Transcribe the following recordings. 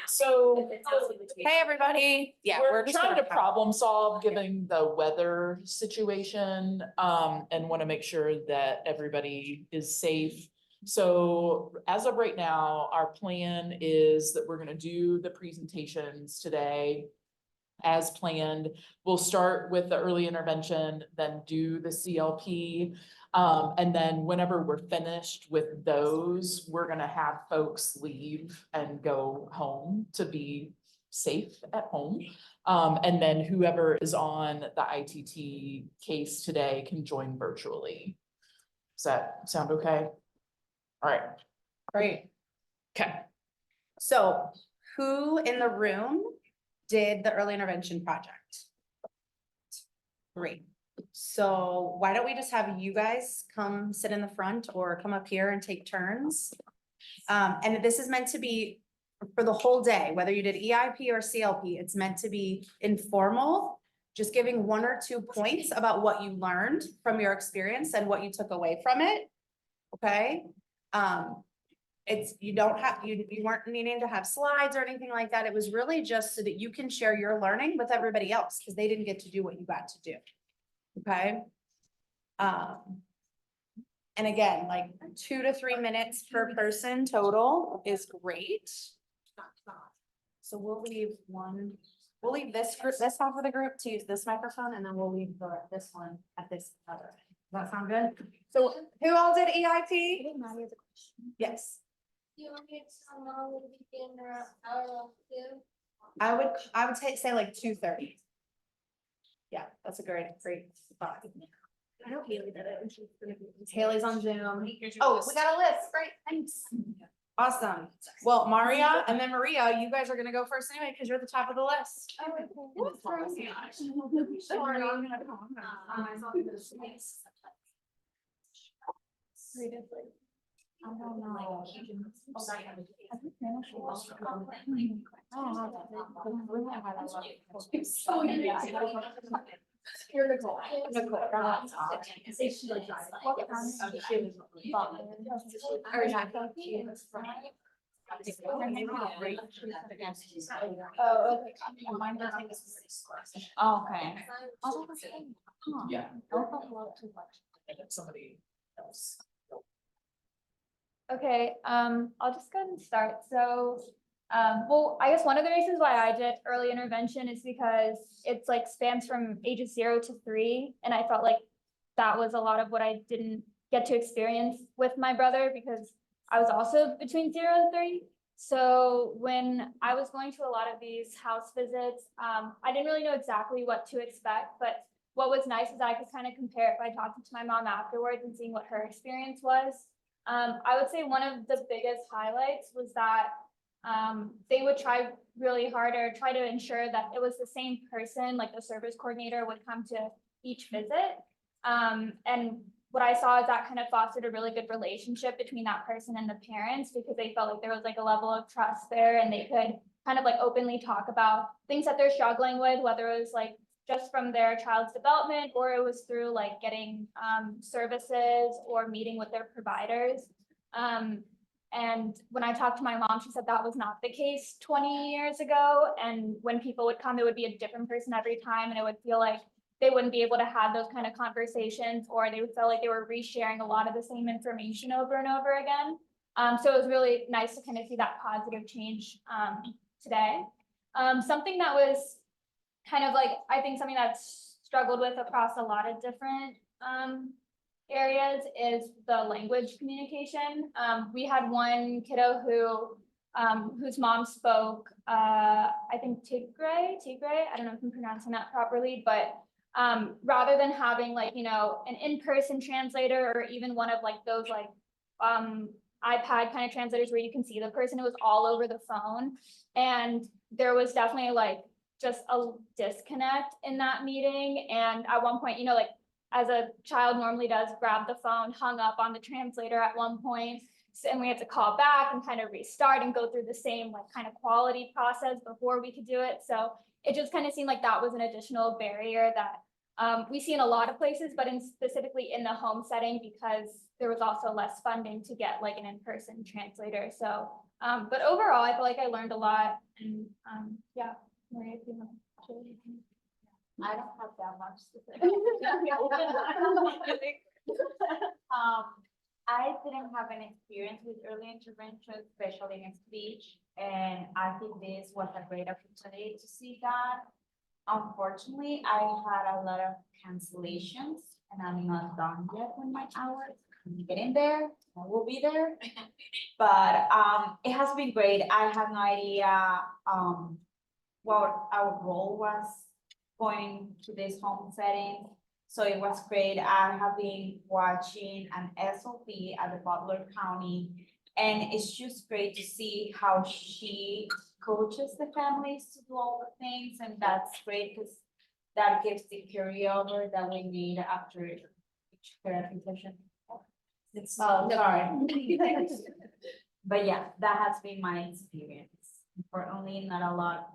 So Hey, everybody. Yeah, we're just trying to gonna- problem solve given the weather situation, and want to make sure that everybody is safe. So as of right now, our plan is that we're gonna do the presentations today as planned. We'll start with the early intervention, then do the CLP. And then whenever we're finished with those, we're gonna have folks leave and go home to be safe at home. And then whoever is on the ITT case today can join virtually. Does that sound okay? All right, Great. okay. So who in the room did the early intervention project? Great. So why don't we just have you guys come sit in the front or come up here and take turns? And this is meant to be for the whole day, whether you did EIP or CLP, it's meant to be informal. Just giving 1 or 2 points about what you learned from your experience and what you took away from it. Okay? It's, you don't have, you weren't needing to have slides or anything like that. It was really just so that you can share your learning with everybody else because they didn't get to do what you got to do. Okay? And again, like 2 to 3 minutes per person total is great. So we'll leave this group, this half of the group to use this microphone, and then we'll leave this one at this other. Does that sound good? So who all did EIP? Yes. Do you want me to come on with the dinner hour too? I would say like 2:30. Yeah, that's a great spot. I know Haley did it and she's gonna be. Haley's on Zoom. Oh, we got a list. Great, thanks. Awesome. Well, Maria and then Maria, you guys are gonna go first anyway, because you're at the top of the list. I don't know. You're Nicole. Okay. Yeah. Somebody else. Okay, I'll just go ahead and start. So, well, I guess one of the reasons why I did early intervention is because it's like spans from ages 0 to 3. And I felt like that was a lot of what I didn't get to experience with my brother because I was also between 0 and 3. So when I was going to a lot of these house visits, I didn't really know exactly what to expect, but what was nice is I could kind of compare it by talking to my mom afterwards and seeing what her experience was. I would say one of the biggest highlights was that they would try really hard or try to ensure that it was the same person, like the service coordinator would come to each visit. And what I saw is that kind of fostered a really good relationship between that person and the parents because they felt like there was like a level of trust there and they could kind of like openly talk about things that they're struggling with, whether it was like just from their child's development or it was through like getting services or meeting with their providers. And when I talked to my mom, she said that was not the case 20 years ago. And when people would come, it would be a different person every time. And it would feel like they wouldn't be able to have those kind of conversations or they would feel like they were resharing a lot of the same information over and over again. So it was really nice to kind of see that positive change today. Something that was kind of like, I think something that's struggled with across a lot of different areas is the language communication. We had one kiddo whose mom spoke, I think Tigray, I don't know if I'm pronouncing that properly, but rather than having like, you know, an in-person translator or even one of like those like iPad kind of translators where you can see the person, it was all over the phone. And there was definitely like just a disconnect in that meeting. And at one point, you know, like as a child normally does, grab the phone, hung up on the translator at one point, and we had to call back and kind of restart and go through the same like kind of quality process before we could do it. So it just kind of seemed like that was an additional barrier that we see in a lot of places, but specifically in the home setting, because there was also less funding to get like an in-person translator. So, but overall, I feel like I learned a lot and, yeah. Maria, if you want to share anything. I don't have that much to say. I didn't have an experience with early intervention, especially in speech, and I think this was a great opportunity to see that. Unfortunately, I had a lot of cancellations, and I'm not done yet with my hours. I'm getting there, I will be there. But it has been great. I have no idea what our role was going to this home setting. So it was great. I have been watching an SLP at the Butler County, and it's just great to see how she coaches the families to do all the things, and that's great because that gives the carryover that we need after each therapy session. It's sorry. But yeah, that has been my experience. For only not a lot,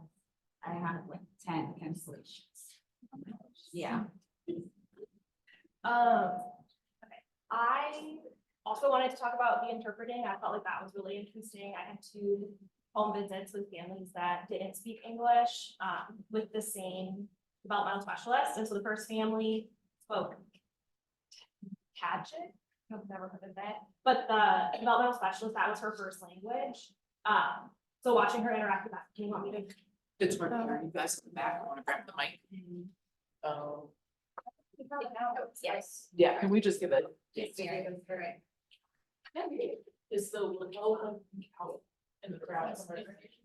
I had like 10 cancellations. Yeah. Okay, I also wanted to talk about the interpreting. I felt like that was really interesting. I had 2 home visits with families that didn't speak English, with the same developmental specialist. And so the first family spoke Tajik. I've never heard of that, but the developmental specialist, that was her first language. So watching her interact with that, do you want me to? It's working. Are you guys in the back? I want to grab the mic. Oh, Yes. yeah, can we just give it? Yes. Is the Lenovo out in the crowd?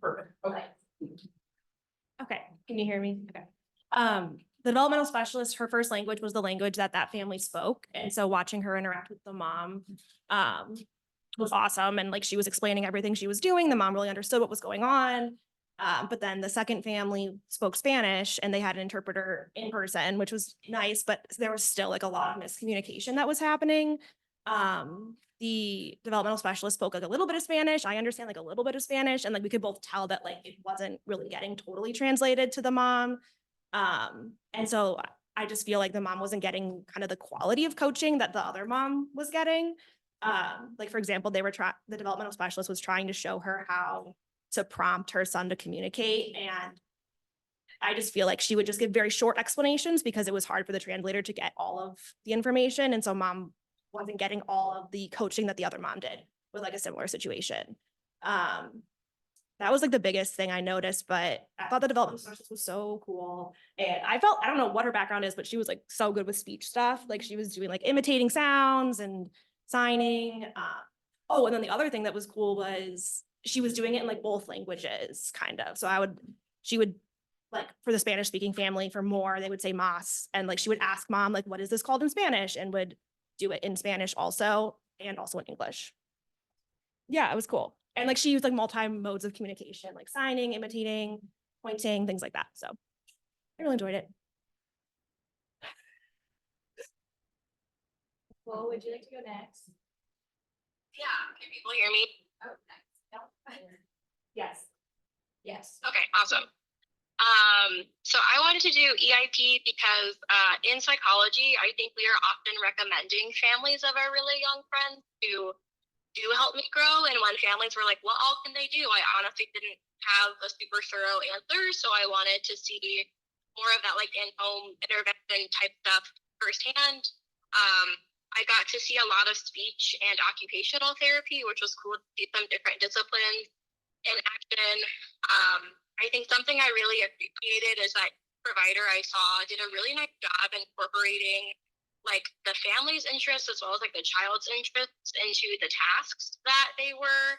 Perfect, okay. Okay, can you hear me? Okay. The developmental specialist, her first language was the language that that family spoke. And so watching her interact with the mom, was awesome. And like, she was explaining everything she was doing. The mom really understood what was going on. But then the second family spoke Spanish and they had an interpreter in person, which was nice, but there was still like a lot of miscommunication that was happening. The developmental specialist spoke like a little bit of Spanish. I understand like a little bit of Spanish, and like we could both tell that like it wasn't really getting totally translated to the mom. And so I just feel like the mom wasn't getting kind of the quality of coaching that the other mom was getting. Like for example, the developmental specialist was trying to show her how to prompt her son to communicate. And I just feel like she would just give very short explanations because it was hard for the translator to get all of the information. And so mom wasn't getting all of the coaching that the other mom did with like a similar situation. That was like the biggest thing I noticed, but I thought the development specialist was so cool. And I don't know what her background is, but she was like so good with speech stuff. Like she was doing like imitating sounds and signing. Oh, and then the other thing that was cool was she was doing it in like both languages, kind of. So she would like for the Spanish speaking family for more, they would say mas. And like she would ask mom, like, what is this called in Spanish? And would do it in Spanish also, and also in English. Yeah, it was cool. And like she used like multi modes of communication, like signing, imitating, pointing, things like that. So I really enjoyed it. Well, would you like to go next? Yeah, can people hear me? Oh, nice. Yes. Yes. Okay, awesome. So I wanted to do EIP because in psychology, I think we are often recommending families of our really young friends to do help me grow. And when families were like, what all can they do? I honestly didn't have a super thorough answer. So I wanted to see more of that like in-home intervention type stuff firsthand. I got to see a lot of speech and occupational therapy, which was cool to see some different disciplines in action. I think something I really appreciated is that provider I saw did a really nice job incorporating like the family's interests as well as like the child's interests into the tasks that they were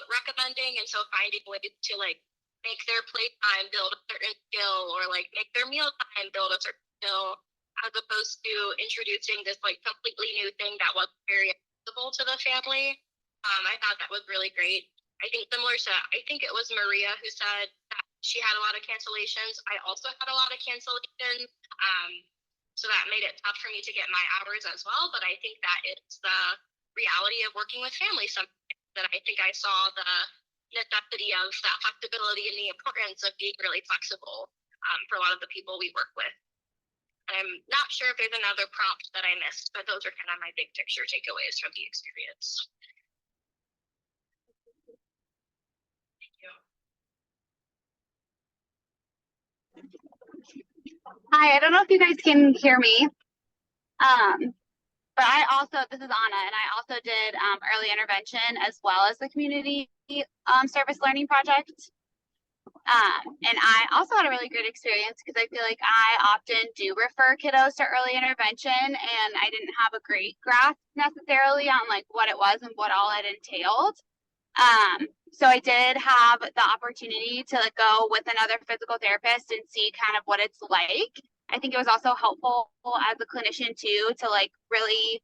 recommending. And so finding ways to like make their playtime build a certain skill or like make their mealtime build a certain skill, as opposed to introducing this like completely new thing that was very accessible to the family. I thought that was really great. I think similar to, I think it was Maria who said that she had a lot of cancellations. I also had a lot of cancellations. So that made it tough for me to get my hours as well. But I think that it's the reality of working with families. Something that I think I saw the necessity of that flexibility and the importance of being really flexible for a lot of the people we work with. And I'm not sure if there's another prompt that I missed, but those are kind of my big picture takeaways from the experience. Thank you. Hi, I don't know if you guys can hear me. But I also, this is Anna, and I also did early intervention as well as the community service learning project. And I also had a really great experience because I feel like I often do refer kiddos to early intervention, and I didn't have a great grasp necessarily on like what it was and what all it entailed. So I did have the opportunity to like, go with another physical therapist and see kind of what it's like. I think it was also helpful as a clinician too, to like really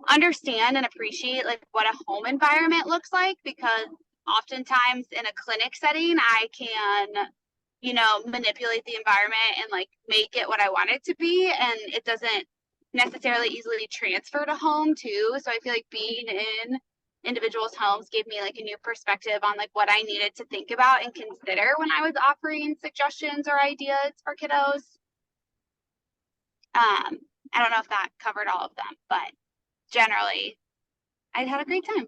understand and appreciate like what a home environment looks like, because oftentimes in a clinic setting, I can, you know, manipulate the environment and like make it what I want it to be. And it doesn't necessarily easily transfer to home too. So I feel like being in individuals' homes gave me like a new perspective on like what I needed to think about and consider when I was offering suggestions or ideas for kiddos. I don't know if that covered all of them, but generally I had a great time.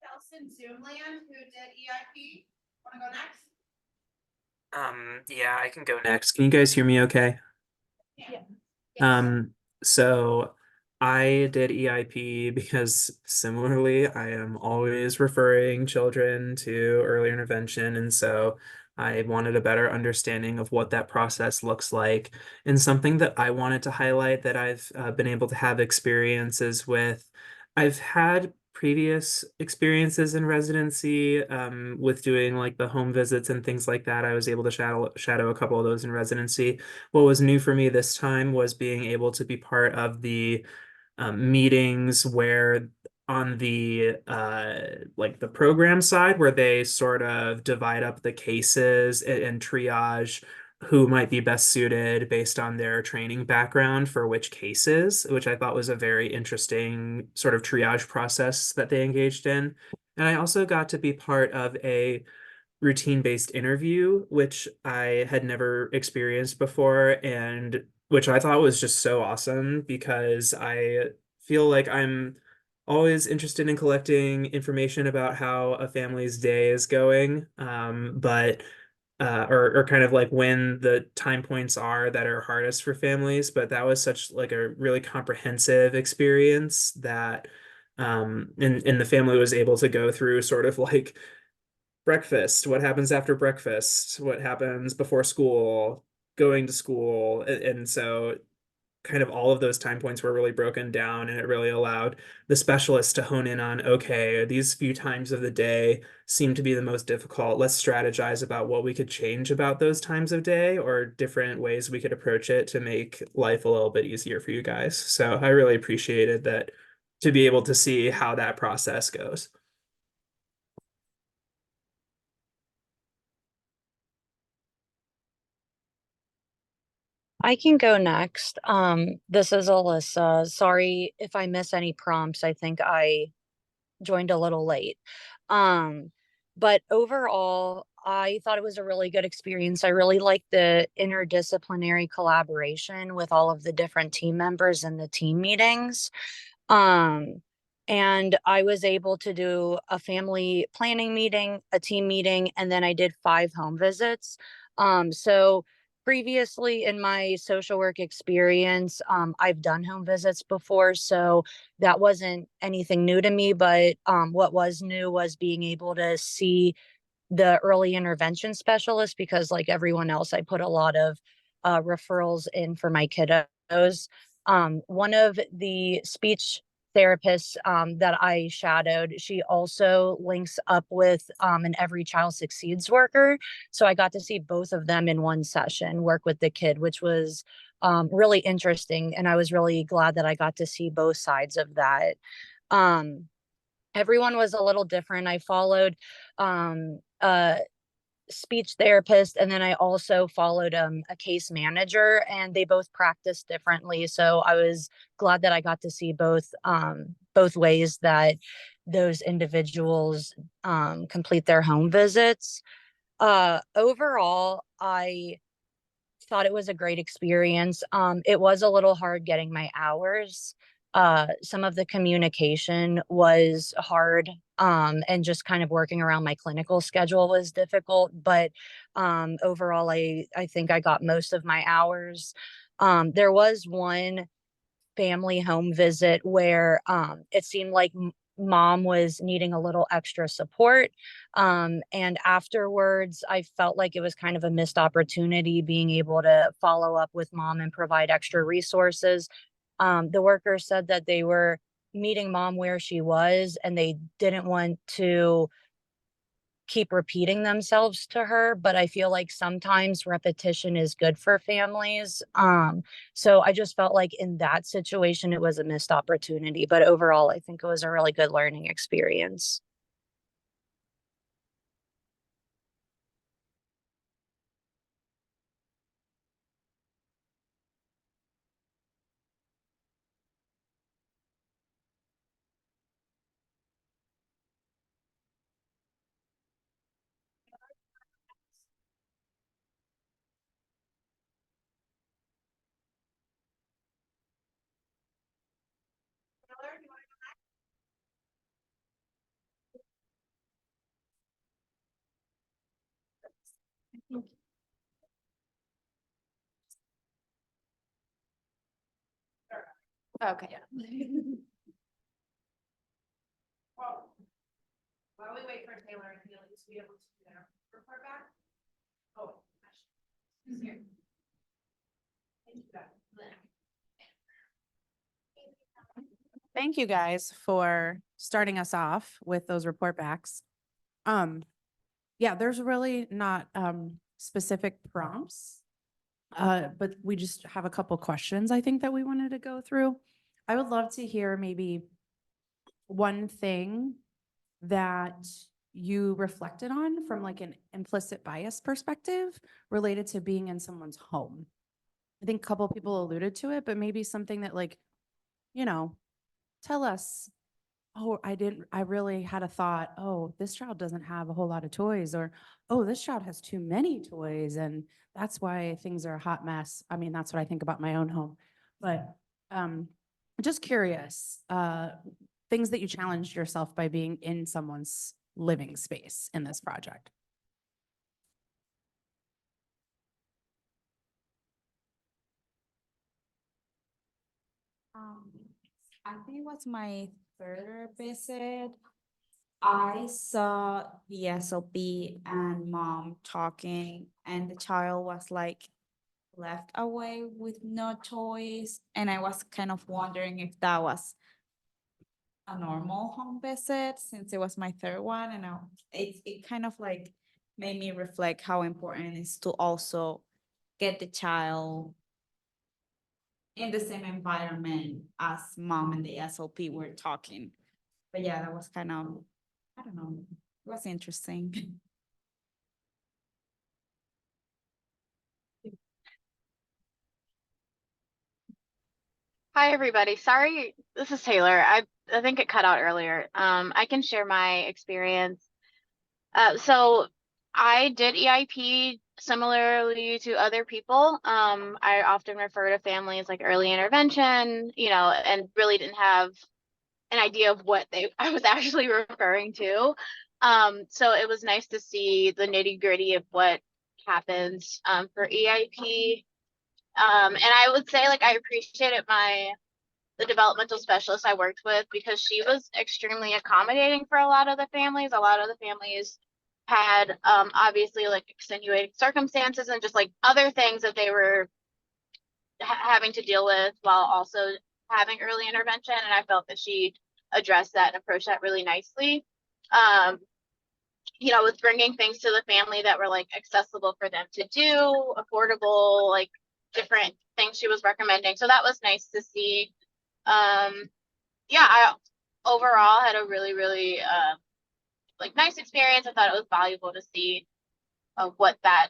Else in Zoom land who did EIP? Wanna go next? Yeah, I can go next. Can you guys hear me okay? So I did EIP because similarly, I am always referring children to early intervention. And so I wanted a better understanding of what that process looks like. And something that I wanted to highlight that I've been able to have experiences with. I've had previous experiences in residency with doing like the home visits and things like that. I was able to shadow a couple of those in residency. What was new for me this time was being able to be part of the meetings where on the like the program side where they sort of divide up the cases and triage who might be best suited based on their training background for which cases, which I thought was a very interesting sort of triage process that they engaged in. And I also got to be part of a routine-based interview, which I had never experienced before, and which I thought was just so awesome because I feel like I'm always interested in collecting information about how a family's day is going, or kind of like when the time points are that are hardest for families. But that was such like a really comprehensive experience that and the family was able to go through sort of like breakfast, what happens after breakfast, what happens before school, going to school. And so kind of all of those time points were really broken down, and it really allowed the specialists to hone in on, okay, these few times of the day seem to be the most difficult. Let's strategize about what we could change about those times of day or different ways we could approach it to make life a little bit easier for you guys. So I really appreciated that, to be able to see how that process goes. I can go next. This is Alyssa. Sorry if I miss any prompts. I think I joined a little late. But overall, I thought it was a really good experience. I really liked the interdisciplinary collaboration with all of the different team members in the team meetings. Um, and I was able to do a family planning meeting, a team meeting, and then I did 5 home visits. So previously in my social work experience, I've done home visits before, so that wasn't anything new to me. But what was new was being able to see the early intervention specialist, because like everyone else, I put a lot of referrals in for my kiddos. One of the speech therapists that I shadowed, she also links up with an Every Child Succeeds worker. So I got to see both of them in one session work with the kid, which was really interesting. And I was really glad that I got to see both sides of that. Everyone was a little different. I followed a speech therapist, and then I also followed a case manager, and they both practice differently. So I was glad that I got to see both ways that those individuals complete their home visits. Overall, I thought it was a great experience. It was a little hard getting my hours. Some of the communication was hard, and just kind of working around my clinical schedule was difficult. But overall, I think I got most of my hours. There was one family home visit where it seemed like mom was needing a little extra support. And afterwards, I felt like it was kind of a missed opportunity being able to follow up with mom and provide extra resources. The workers said that they were meeting mom where she was and they didn't want to keep repeating themselves to her, but I feel like sometimes repetition is good for families. So I just felt like in that situation it was a missed opportunity, but overall I think it was a really good learning experience. Okay. While we wait for Taylor and Haley to be able to do their report back. Oh. Who's here? Thank you guys for starting us off with those report backs. Yeah, there's really not specific prompts. But we just have a couple questions I think that we wanted to go through. I would love to hear maybe one thing that you reflected on from like an implicit bias perspective related to being in someone's home. I think a couple people alluded to it, but maybe something that like, tell us, oh, I really had a thought, oh, this child doesn't have a whole lot of toys, or, oh, this child has too many toys, and that's why things are a hot mess. I mean, that's what I think about my own home. But just curious, things that you challenged yourself by being in someone's living space in this project. I think it was my third visit. I saw the SLP and mom talking, and the child was like left away with no toys. And I was kind of wondering if that was a normal home visit since it was my third one. And it kind of like made me reflect how important it is to also get the child in the same environment as mom and the SLP were talking. But yeah, that was kind of, I don't know, it was interesting. Hi, everybody. Sorry, this is Taylor. I think it cut out earlier. I can share my experience. So I did EIP similarly to other people. I often refer to families like early intervention, and really didn't have an idea of what I was actually referring to. So it was nice to see the nitty-gritty of what happens for EIP. And I would say like I appreciated the developmental specialist I worked with because she was extremely accommodating for a lot of the families. A lot of the families had obviously like extenuating circumstances and just like other things that they were having to deal with while also having early intervention. And I felt that she addressed that and approached that really nicely. With bringing things to the family that were like accessible for them to do, affordable, like different things she was recommending. So that was nice to see. I overall had a really, really like nice experience. I thought it was valuable to see what that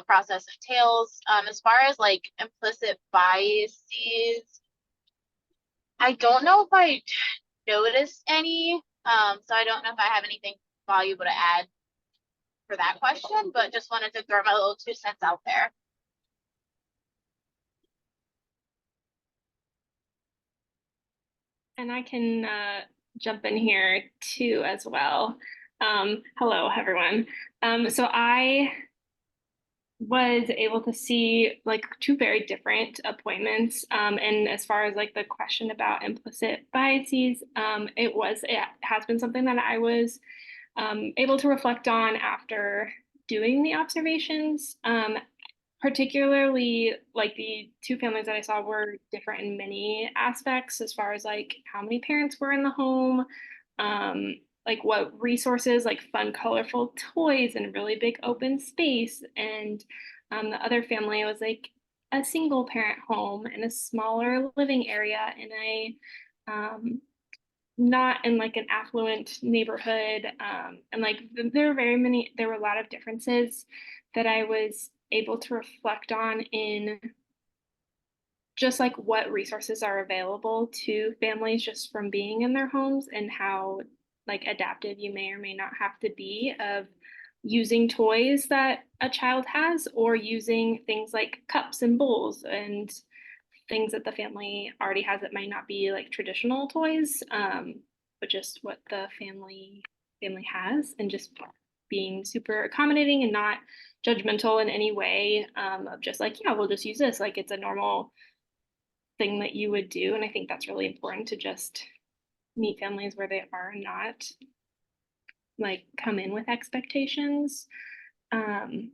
process entails. As far as like implicit biases, I don't know if I noticed any. So I don't know if I have anything valuable to add for that question, but just wanted to throw my little 2 cents out there. And I can jump in here too as well. Hello, everyone. So I was able to see like 2 very different appointments. And as far as like the question about implicit biases, it has been something that I was able to reflect on after doing the observations. Particularly like the 2 families that I saw were different in many aspects as far as like how many parents were in the home, like what resources like fun, colorful toys and really big open space. And the other family was like a single parent home in a smaller living area in a not in like an affluent neighborhood. And like there were a lot of differences that I was able to reflect on in just like what resources are available to families just from being in their homes and how like adaptive you may or may not have to be of using toys that a child has or using things like cups and bowls and things that the family already has that might not be like traditional toys, but just what the family has, and just being super accommodating and not judgmental in any way, of just like, yeah, we'll just use this like it's a normal thing that you would do. And I think that's really important to just meet families where they are, not like come in with expectations. There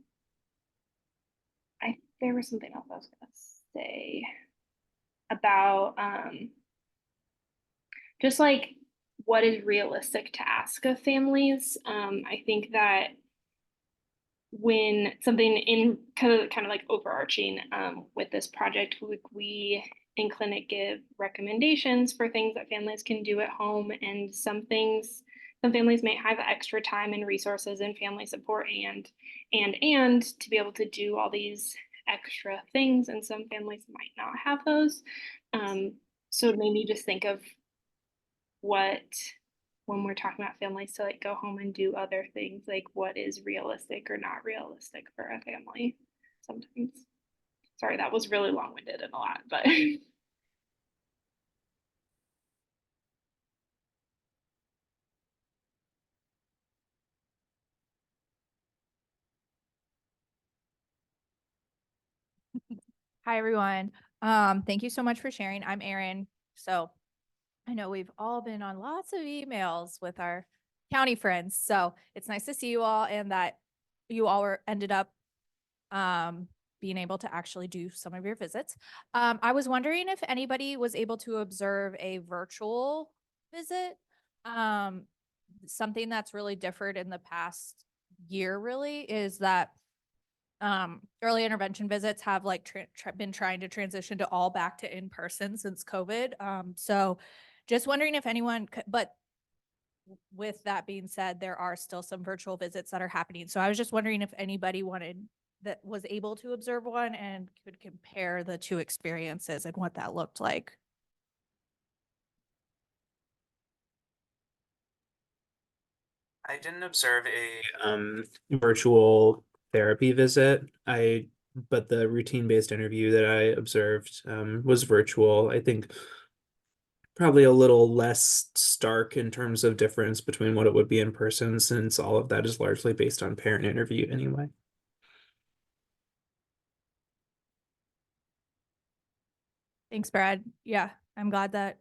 was something else I was gonna say about just like what is realistic to ask of families. I think that when something in kind of like overarching with this project, we in clinic give recommendations for things that families can do at home, and some families may have extra time and resources and family support and to be able to do all these extra things, and some families might not have those. So maybe just think of what, when we're talking about families to like go home and do other things, like what is realistic or not realistic for a family sometimes. Sorry, that was really long-winded and a lot, but Hi, everyone. Thank you so much for sharing. I'm Erin. So I know we've all been on lots of emails with our county friends. So it's nice to see you all and that you all ended up being able to actually do some of your visits. I was wondering if anybody was able to observe a virtual visit. Something that's really differed in the past year really is that early intervention visits have like been trying to transition to all back to in person since COVID. So just wondering if anyone could, but with that being said, there are still some virtual visits that are happening. So I was just wondering if anybody was able to observe one and could compare the 2 experiences and what that looked like. I didn't observe a virtual therapy visit. But the routine-based interview that I observed was virtual. I think probably a little less stark in terms of difference between what it would be in person, since all of that is largely based on parent interview anyway. Thanks, Brad. Yeah, I'm glad that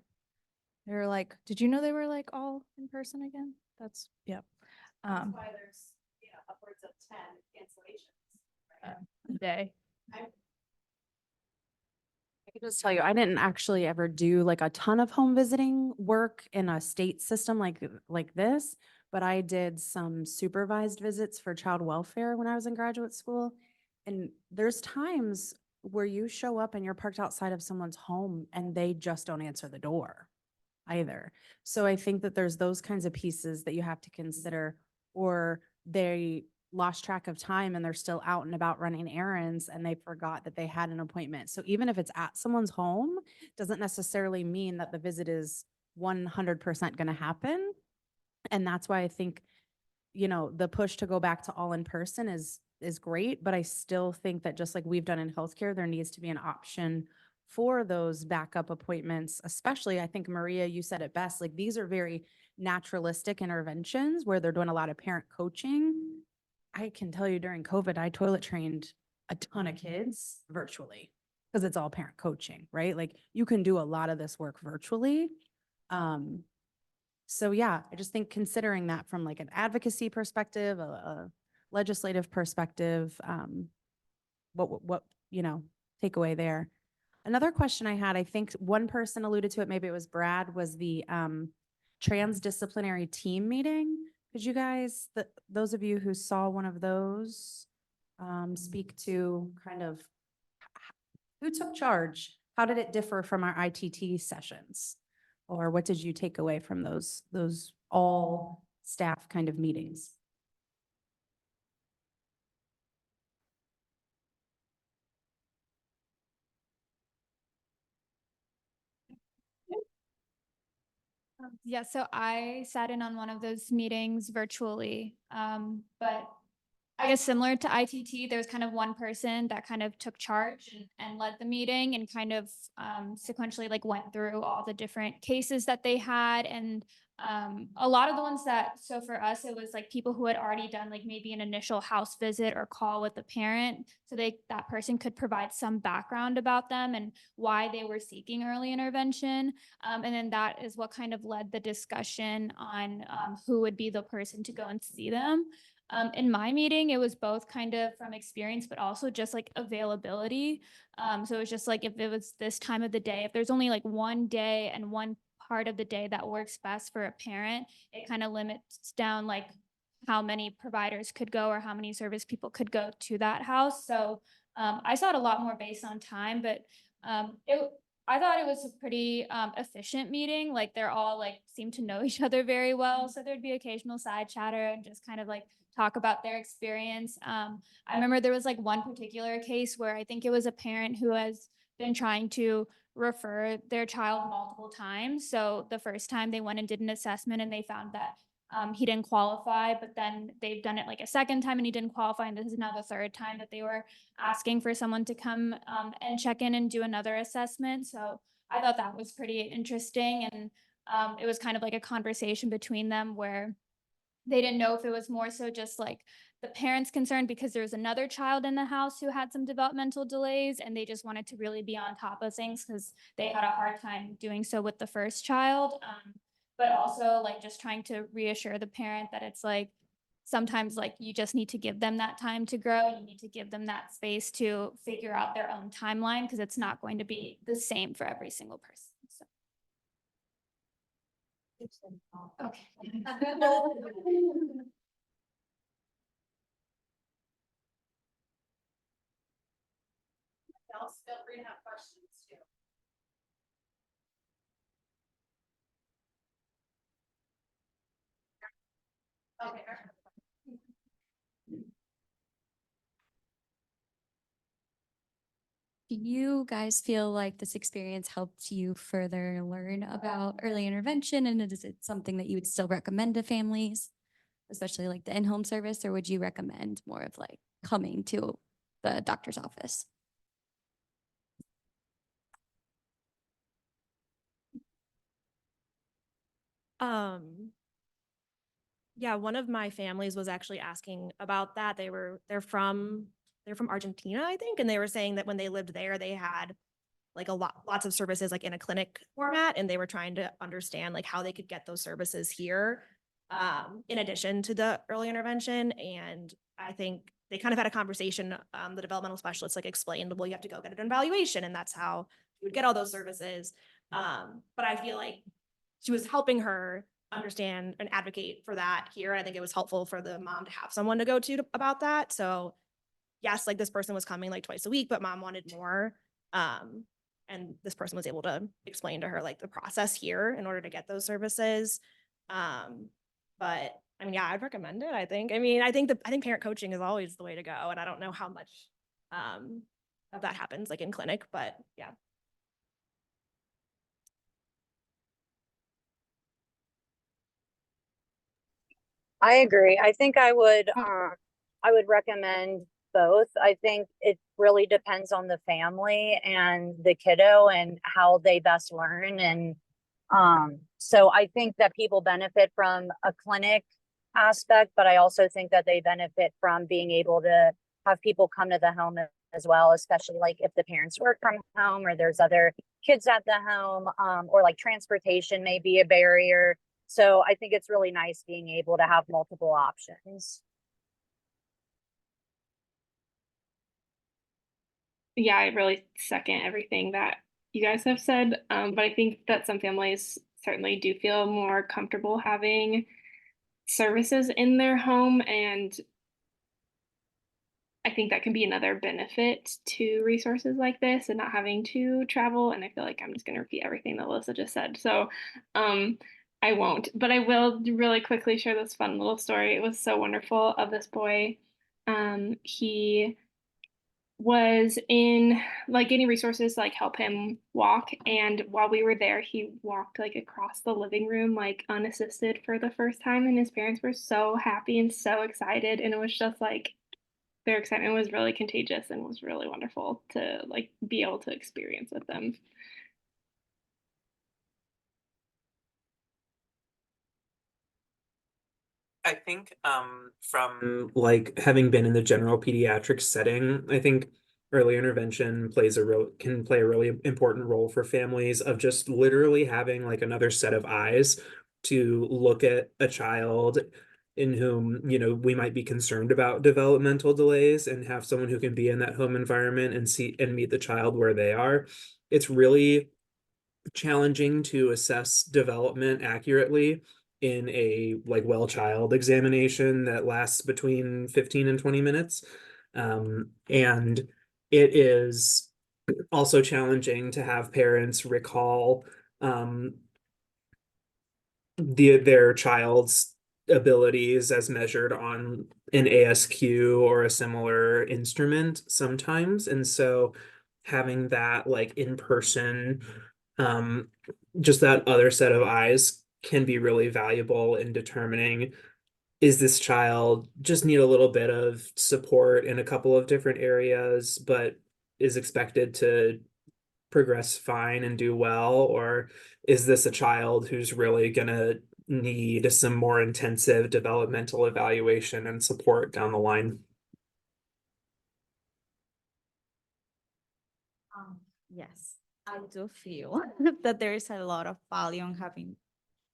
they're like, did you know they were like all in person again? That's, yeah. That's why there's, upwards of 10 cancellations. A day. I can just tell you, I didn't actually ever do like a ton of home visiting work in a state system like this, but I did some supervised visits for child welfare when I was in graduate school. And there's times where you show up and you're parked outside of someone's home and they just don't answer the door either. So I think that there's those kinds of pieces that you have to consider, or they lost track of time and they're still out and about running errands and they forgot that they had an appointment. So even if it's at someone's home, doesn't necessarily mean that the visit is 100% going to happen. And that's why I think you know, the push to go back to all in person is great, but I still think that just like we've done in healthcare, there needs to be an option for those backup appointments, especially, I think, Maria, you said it best, like these are very naturalistic interventions where they're doing a lot of parent coaching. I can tell you during COVID, I toilet trained a ton of kids virtually because it's all parent coaching, right? Like you can do a lot of this work virtually. So yeah, I just think considering that from like an advocacy perspective, a legislative perspective, what, you know, takeaway there. Another question I had, I think one person alluded to it, maybe it was Brad, was the transdisciplinary team meeting. Could you guys, those of you who saw one of those, speak to kind of who took charge? How did it differ from our ITT sessions? Or what did you take away from those all staff kind of meetings? Yeah, so I sat in on one of those meetings virtually, but I guess similar to ITT, there was kind of one person that kind of took charge and led the meeting and kind of sequentially like went through all the different cases that they had. And a lot of the ones that, so for us, it was like people who had already done like maybe an initial house visit or call with the parent. So that person could provide some background about them and why they were seeking early intervention. And then that is what kind of led the discussion on who would be the person to go and see them. In my meeting, it was both kind of from experience, but also just like availability. So it was just like if it was this time of the day, if there's only like one day and one part of the day that works best for a parent, it kind of limits down like how many providers could go or how many service people could go to that house. So I saw it a lot more based on time, but I thought it was a pretty efficient meeting. Like they're all like seemed to know each other very well. So there'd be occasional side chatter and just kind of like talk about their experience. I remember there was like one particular case where I think it was a parent who has been trying to refer their child multiple times. So the first time they went and did an assessment and they found that he didn't qualify, but then they've done it like a second time and he didn't qualify. And this is now the third time that they were asking for someone to come and check in and do another assessment. So I thought that was pretty interesting. And it was kind of like a conversation between them where they didn't know if it was more so just like the parents concerned because there was another child in the house who had some developmental delays and they just wanted to really be on top of things because they had a hard time doing so with the first child. But also like just trying to reassure the parent that it's like sometimes like you just need to give them that time to grow and you need to give them that space to figure out their own timeline because it's not going to be the same for every single person. So. Okay. Feel free to have questions too. Okay. Do you guys feel like this experience helped you further learn about early intervention? And is it something that you would still recommend to families, especially like the in-home service, or would you recommend more of like coming to the doctor's office? Yeah, one of my families was actually asking about that. They're from Argentina, I think, and they were saying that when they lived there, they had like lots of services like in a clinic format, and they were trying to understand like how they could get those services here, in addition to the early intervention. And I think they kind of had a conversation. The developmental specialist like explained, well, you have to go get an evaluation, and that's how you would get all those services. But I feel like she was helping her understand and advocate for that here. I think it was helpful for the mom to have someone to go to about that. So yes, like this person was coming like twice a week, but mom wanted more. And this person was able to explain to her like the process here in order to get those services. But I mean, yeah, I'd recommend it. I think parent coaching is always the way to go. And I don't know how much of that happens like in clinic, but yeah. I agree. I think I would recommend both. I think it really depends on the family and the kiddo and how they best learn. And so I think that people benefit from a clinic aspect, but I also think that they benefit from being able to have people come to the home as well, especially like if the parents work from home or there's other kids at the home, or like transportation may be a barrier. So I think it's really nice being able to have multiple options. Yeah, I really second everything that you guys have said. But I think that some families certainly do feel more comfortable having services in their home. And I think that can be another benefit to resources like this and not having to travel. And I feel like I'm just going to repeat everything that Alyssa just said. So I won't, but I will really quickly share this fun little story. It was so wonderful of this boy. He was in like getting resources to like help him walk, and while we were there he walked like across the living room like unassisted for the first time, and his parents were so happy and so excited, and it was just like their excitement was really contagious and was really wonderful to like be able to experience with them. I think from like having been in the general pediatric setting, I think early intervention can play a really important role for families of just literally having like another set of eyes to look at a child in whom, we might be concerned about developmental delays, and have someone who can be in that home environment and see and meet the child where they are. It's really challenging to assess development accurately in a like well child examination that lasts between 15 and 20 minutes. And it is also challenging to have parents recall their child's abilities as measured on an ASQ or a similar instrument sometimes. And so having that like in person, just that other set of eyes can be really valuable in determining, is this child just need a little bit of support in a couple of different areas, but is expected to progress fine and do well? Or is this a child who's really gonna need some more intensive developmental evaluation and support down the line? Yes, I do feel that there is a lot of value on having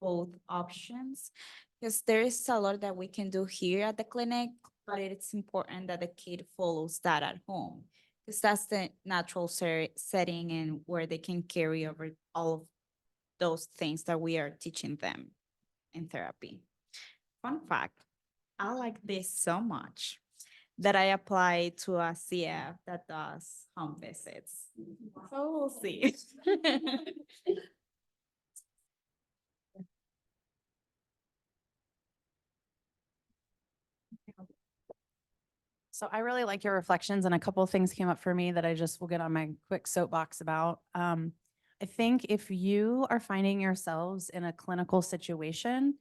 both options, because there is a lot that we can do here at the clinic, but it's important that the kid follows that at home, because that's the natural setting and where they can carry over all of those things that we are teaching them in therapy. Fun fact, I like this so much that I applied to a CF that does home visits. So we'll see. So I really like your reflections, and a couple of things came up for me that I just will get on my quick soapbox about. I think if you are finding yourselves in a clinical situation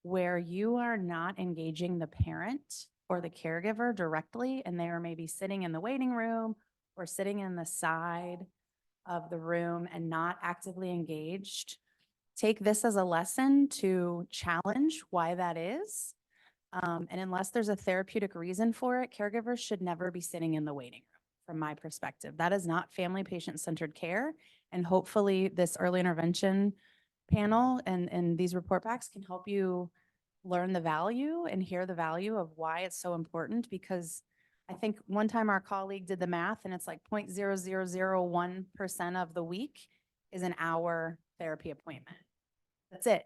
where you are not engaging the parent or the caregiver directly, and they are maybe sitting in the waiting room or sitting in the side of the room and not actively engaged, take this as a lesson to challenge why that is. And unless there's a therapeutic reason for it, caregivers should never be sitting in the waiting room, from my perspective. That is not family patient-centered care. And hopefully this early intervention panel and these report backs can help you learn the value and hear the value of why it's so important. Because I think one time our colleague did the math, and it's like 0.0001% of the week is an hour therapy appointment. That's it.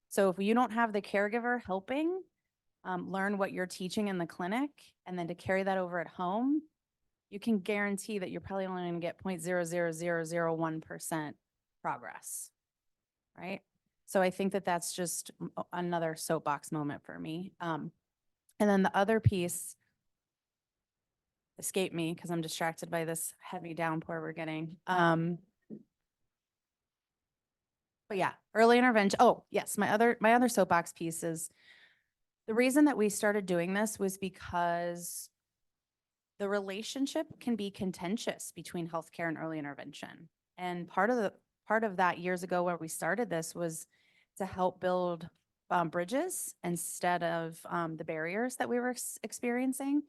So if you don't have the caregiver helping learn what you're teaching in the clinic, and then to carry that over at home, you can guarantee that you're probably only going to get 0.00001% progress, right? So I think that that's just another soapbox moment for me. And then the other piece escaped me because I'm distracted by this heavy downpour we're getting. But yeah, early intervention. Oh yes, my other soapbox piece is The reason that we started doing this was because the relationship can be contentious between healthcare and early intervention. And part of that years ago where we started this was to help build bridges instead of the barriers that we were experiencing.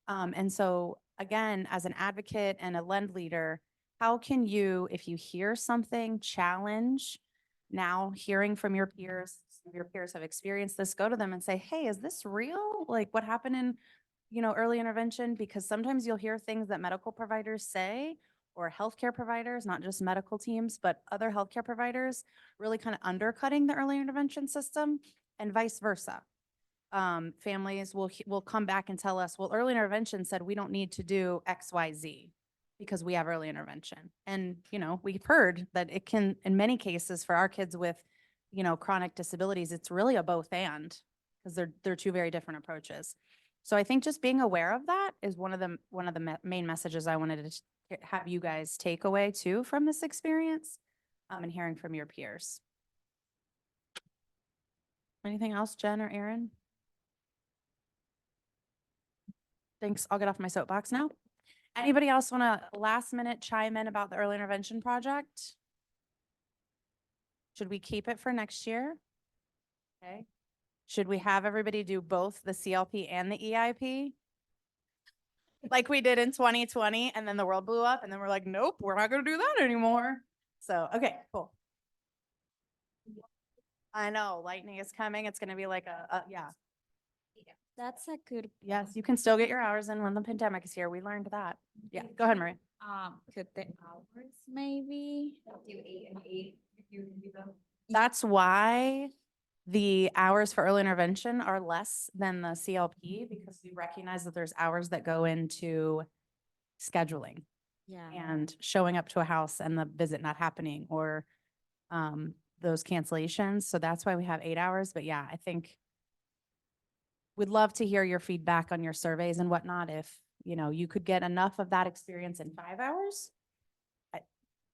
And so again, as an advocate and a lend leader, how can you, if you hear something, challenge, now hearing from your peers, some of your peers have experienced this, go to them and say, hey, is this real? Like what happened in, early intervention? Because sometimes you'll hear things that medical providers say or healthcare providers, not just medical teams, but other healthcare providers really kind of undercutting the early intervention system and vice versa. Families will come back and tell us, well, early intervention said we don't need to do X, Y, Z because we have early intervention. And, we've heard that it can, in many cases for our kids with, chronic disabilities, it's really a both and because they're two very different approaches. So I think just being aware of that is one of the main messages I wanted to have you guys take away too from this experience, and hearing from your peers. Anything else, Jen or Aaron? Thanks. I'll get off my soapbox now. Anybody else want to last minute chime in about the early intervention project? Should we keep it for next year? Okay. Should we have everybody do both the CLP and the EIP? Like we did in 2020 and then the world blew up and then we're like, nope, we're not going to do that anymore. So, okay, cool. I know lightning is coming. It's going to be like yeah. That's a good. Yes, you can still get your hours in when the pandemic is here. We learned that. Yeah, go ahead, Maria. Could the hours maybe? Do 8 and 8 if you can do them. That's why the hours for early intervention are less than the CLP because we recognize that there's hours that go into scheduling Yeah. and showing up to a house and the visit not happening or those cancellations. So that's why we have 8 hours. But yeah, I think we'd love to hear your feedback on your surveys and whatnot. If, you could get enough of that experience in 5 hours.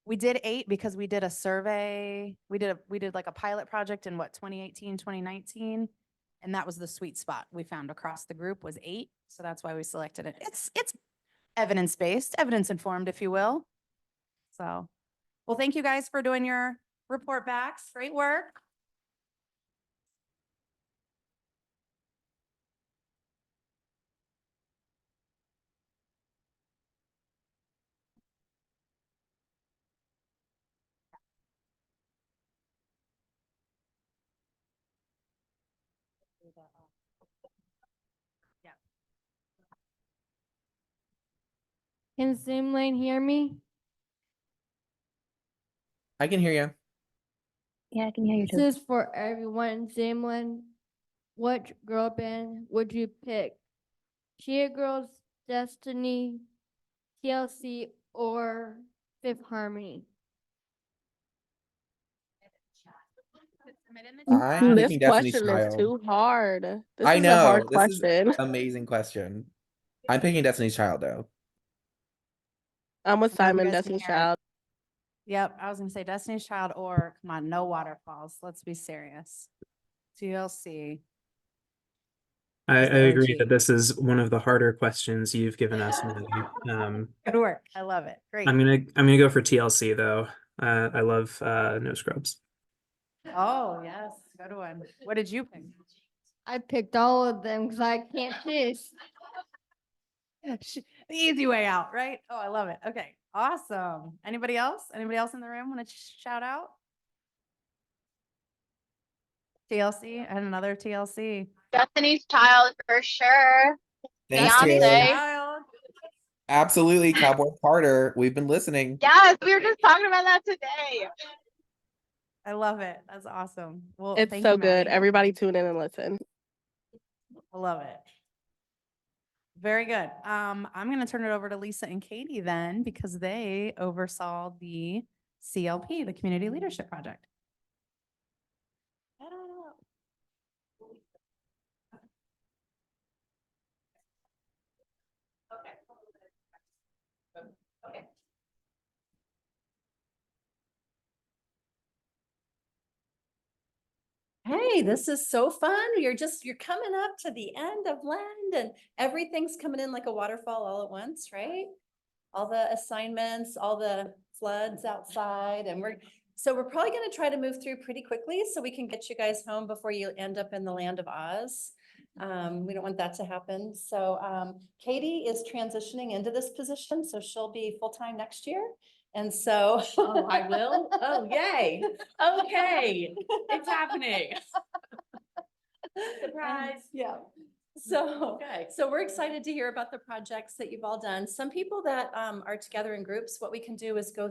We did 8 because we did a survey. We did like a pilot project in 2018, 2019. And that was the sweet spot we found across the group was 8. So that's why we selected it. It's evidence-based, evidence-informed, if you will. So, well, thank you guys for doing your report backs. Great work. Can Zoom Lane hear me? I can hear you. Yeah, I can hear you too. This is for everyone. Zoom Lane, what girl band would you pick? Cheer Girls, Destiny, TLC, or Fifth Harmony? I'm This picking Destiny's question is Child. too hard. This I is a hard know. This is question. amazing question. I'm picking Destiny's Child though. I'm with I don't know if you Simon, guys can Destiny's hear it. Child. Yep, I was gonna say Destiny's Child or come on, no waterfalls. Let's be serious. TLC. I Is the agree OG. that this is one of the harder questions you've given us, Millie. Good work. I love it. Great. I'm gonna go for TLC though. I love No Scrubs. Oh, yes. Good one. What did you pick? I picked all of them because I can't choose. The easy way out, right? Oh, I love it. Okay, awesome. Anybody else? Anybody else in the room want to shout out? TLC and another TLC. Destiny's Child for sure. Thanks, Beyonce. Taylor. Child. Absolutely, Cowboy Carter. We've been listening. Yes, we were just talking about that today. I love it. That's awesome. Well, It's thank so you, good. Maddie. Everybody tune in and listen. I love it. Very good. I'm going to turn it over to Lisa and Katie then because they oversaw the CLP, the Community Leadership Project. Hey, this is so fun. You're coming up to the end of Lent and everything's coming in like a waterfall all at once, right? All the assignments, all the floods outside, and we're probably gonna try to move through pretty quickly so we can get you guys home before you end up in the land of Oz. We don't want that to happen. So Katie is transitioning into this position, so she'll be full-time next year. And so. Oh, I will? Oh, yay. Okay, it's happening. Surprise. Yeah. So, Okay. so we're excited to hear about the projects that you've all done. Some people that are together in groups, what we can do is go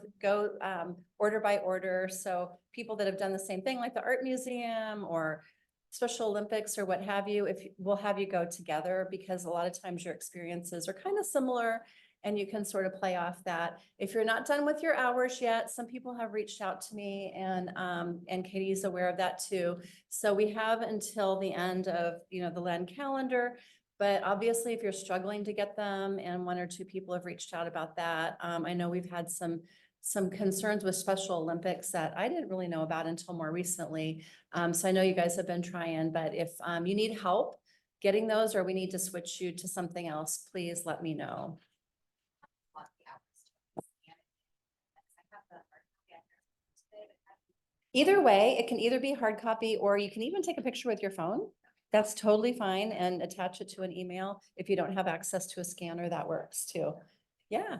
order by order. So people that have done the same thing, like the art museum or Special Olympics or what have you, we'll have you go together, because a lot of times your experiences are kind of similar and you can sort of play off that. If you're not done with your hours yet, some people have reached out to me, and Katie's aware of that too. So we have until the end of, the Lent calendar, but obviously if you're struggling to get them, and one or two people have reached out about that. I know we've had some concerns with Special Olympics that I didn't really know about until more recently. So I know you guys have been trying, but if you need help getting those, or we need to switch you to something else, please let me know. Either way, it can either be hard copy, or you can even take a picture with your phone. That's totally fine, and attach it to an email. If you don't have access to a scanner, that works too. Yeah.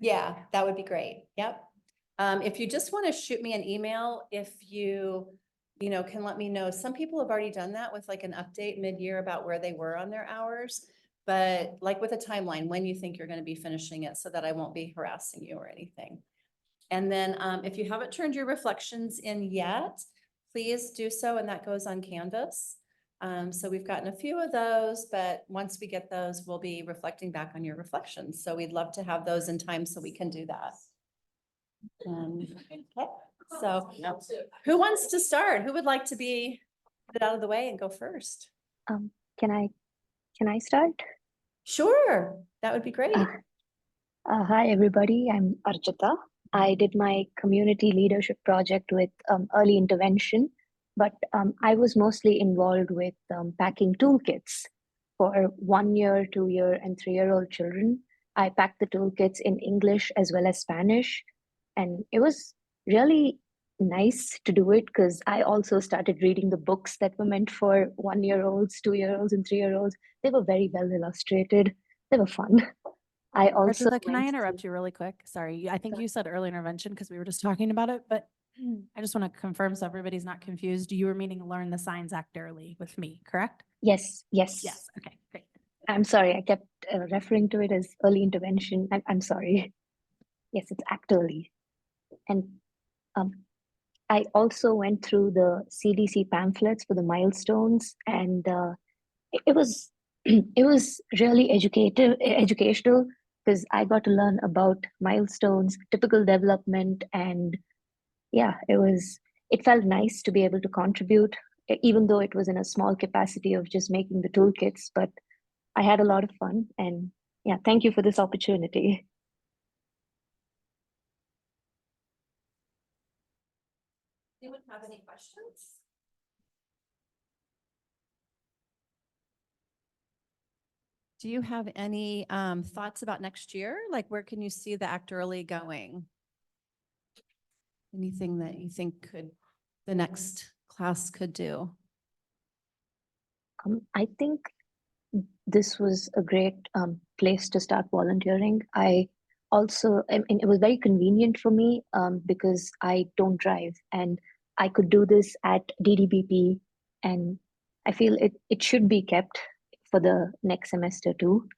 Yeah, that would be great. Yep. If you just want to shoot me an email, if you can let me know. Some people have already done that with like an update mid-year about where they were on their hours, but like with a timeline, when you think you're going to be finishing it, so that I won't be harassing you or anything. And then if you haven't turned your reflections in yet, please do so, and that goes on Canvas. So we've gotten a few of those, but once we get those, we'll be reflecting back on your reflections. So we'd love to have those in time so we can do that. Okay, so who wants to start? Who would like to be put out of the way and go first? Can I start? Sure, that would be great. Hi, everybody. I'm Archita. I did my community leadership project with early intervention, but I was mostly involved with packing toolkits for 1 year, 2 year, and 3 year-old children. I packed the toolkits in English as well as Spanish, and it was really nice to do it because I also started reading the books that were meant for 1 year-olds, 2 year-olds, and 3 year-olds. They were very well illustrated. They were fun. I also Archita, can I interrupt you really quick? Sorry, I think you said early intervention because we were just talking about it, but I just want to confirm so everybody's not confused. You were meaning learn the signs act early with me, correct? Yes. Yes, okay, great. I'm sorry, I kept referring to it as early intervention. I'm sorry. Yes, it's act early. And I also went through the CDC pamphlets for the milestones, and it was it was really educational, because I got to learn about milestones, typical development, and yeah, it felt nice to be able to contribute, even though it was in a small capacity of just making the toolkits, but I had a lot of fun, and yeah, thank you for this opportunity. Anyone have any questions? Do you have any thoughts about next year? Like, where can you see the Act Early going? Anything that you think the next class could do? I think this was a great place to start volunteering. I mean, it was very convenient for me because I don't drive, and I could do this at DDBP, and I feel it should be kept for the next semester too.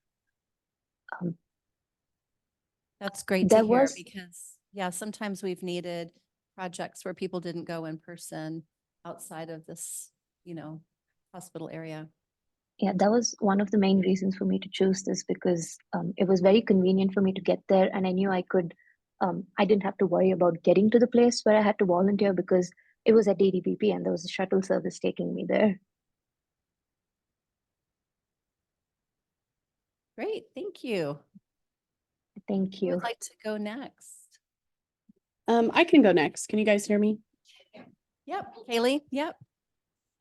That's great to There hear was- because, yeah, sometimes we've needed projects where people didn't go in person outside of this, hospital area. Yeah, that was one of the main reasons for me to choose this, because it was very convenient for me to get there, and I knew I didn't have to worry about getting to the place where I had to volunteer because it was at DDBP and there was a shuttle service taking me there. Great, thank you. Thank Who you. would like to go next? I can go next. Can you guys hear me? Yep, Kaylee, yep.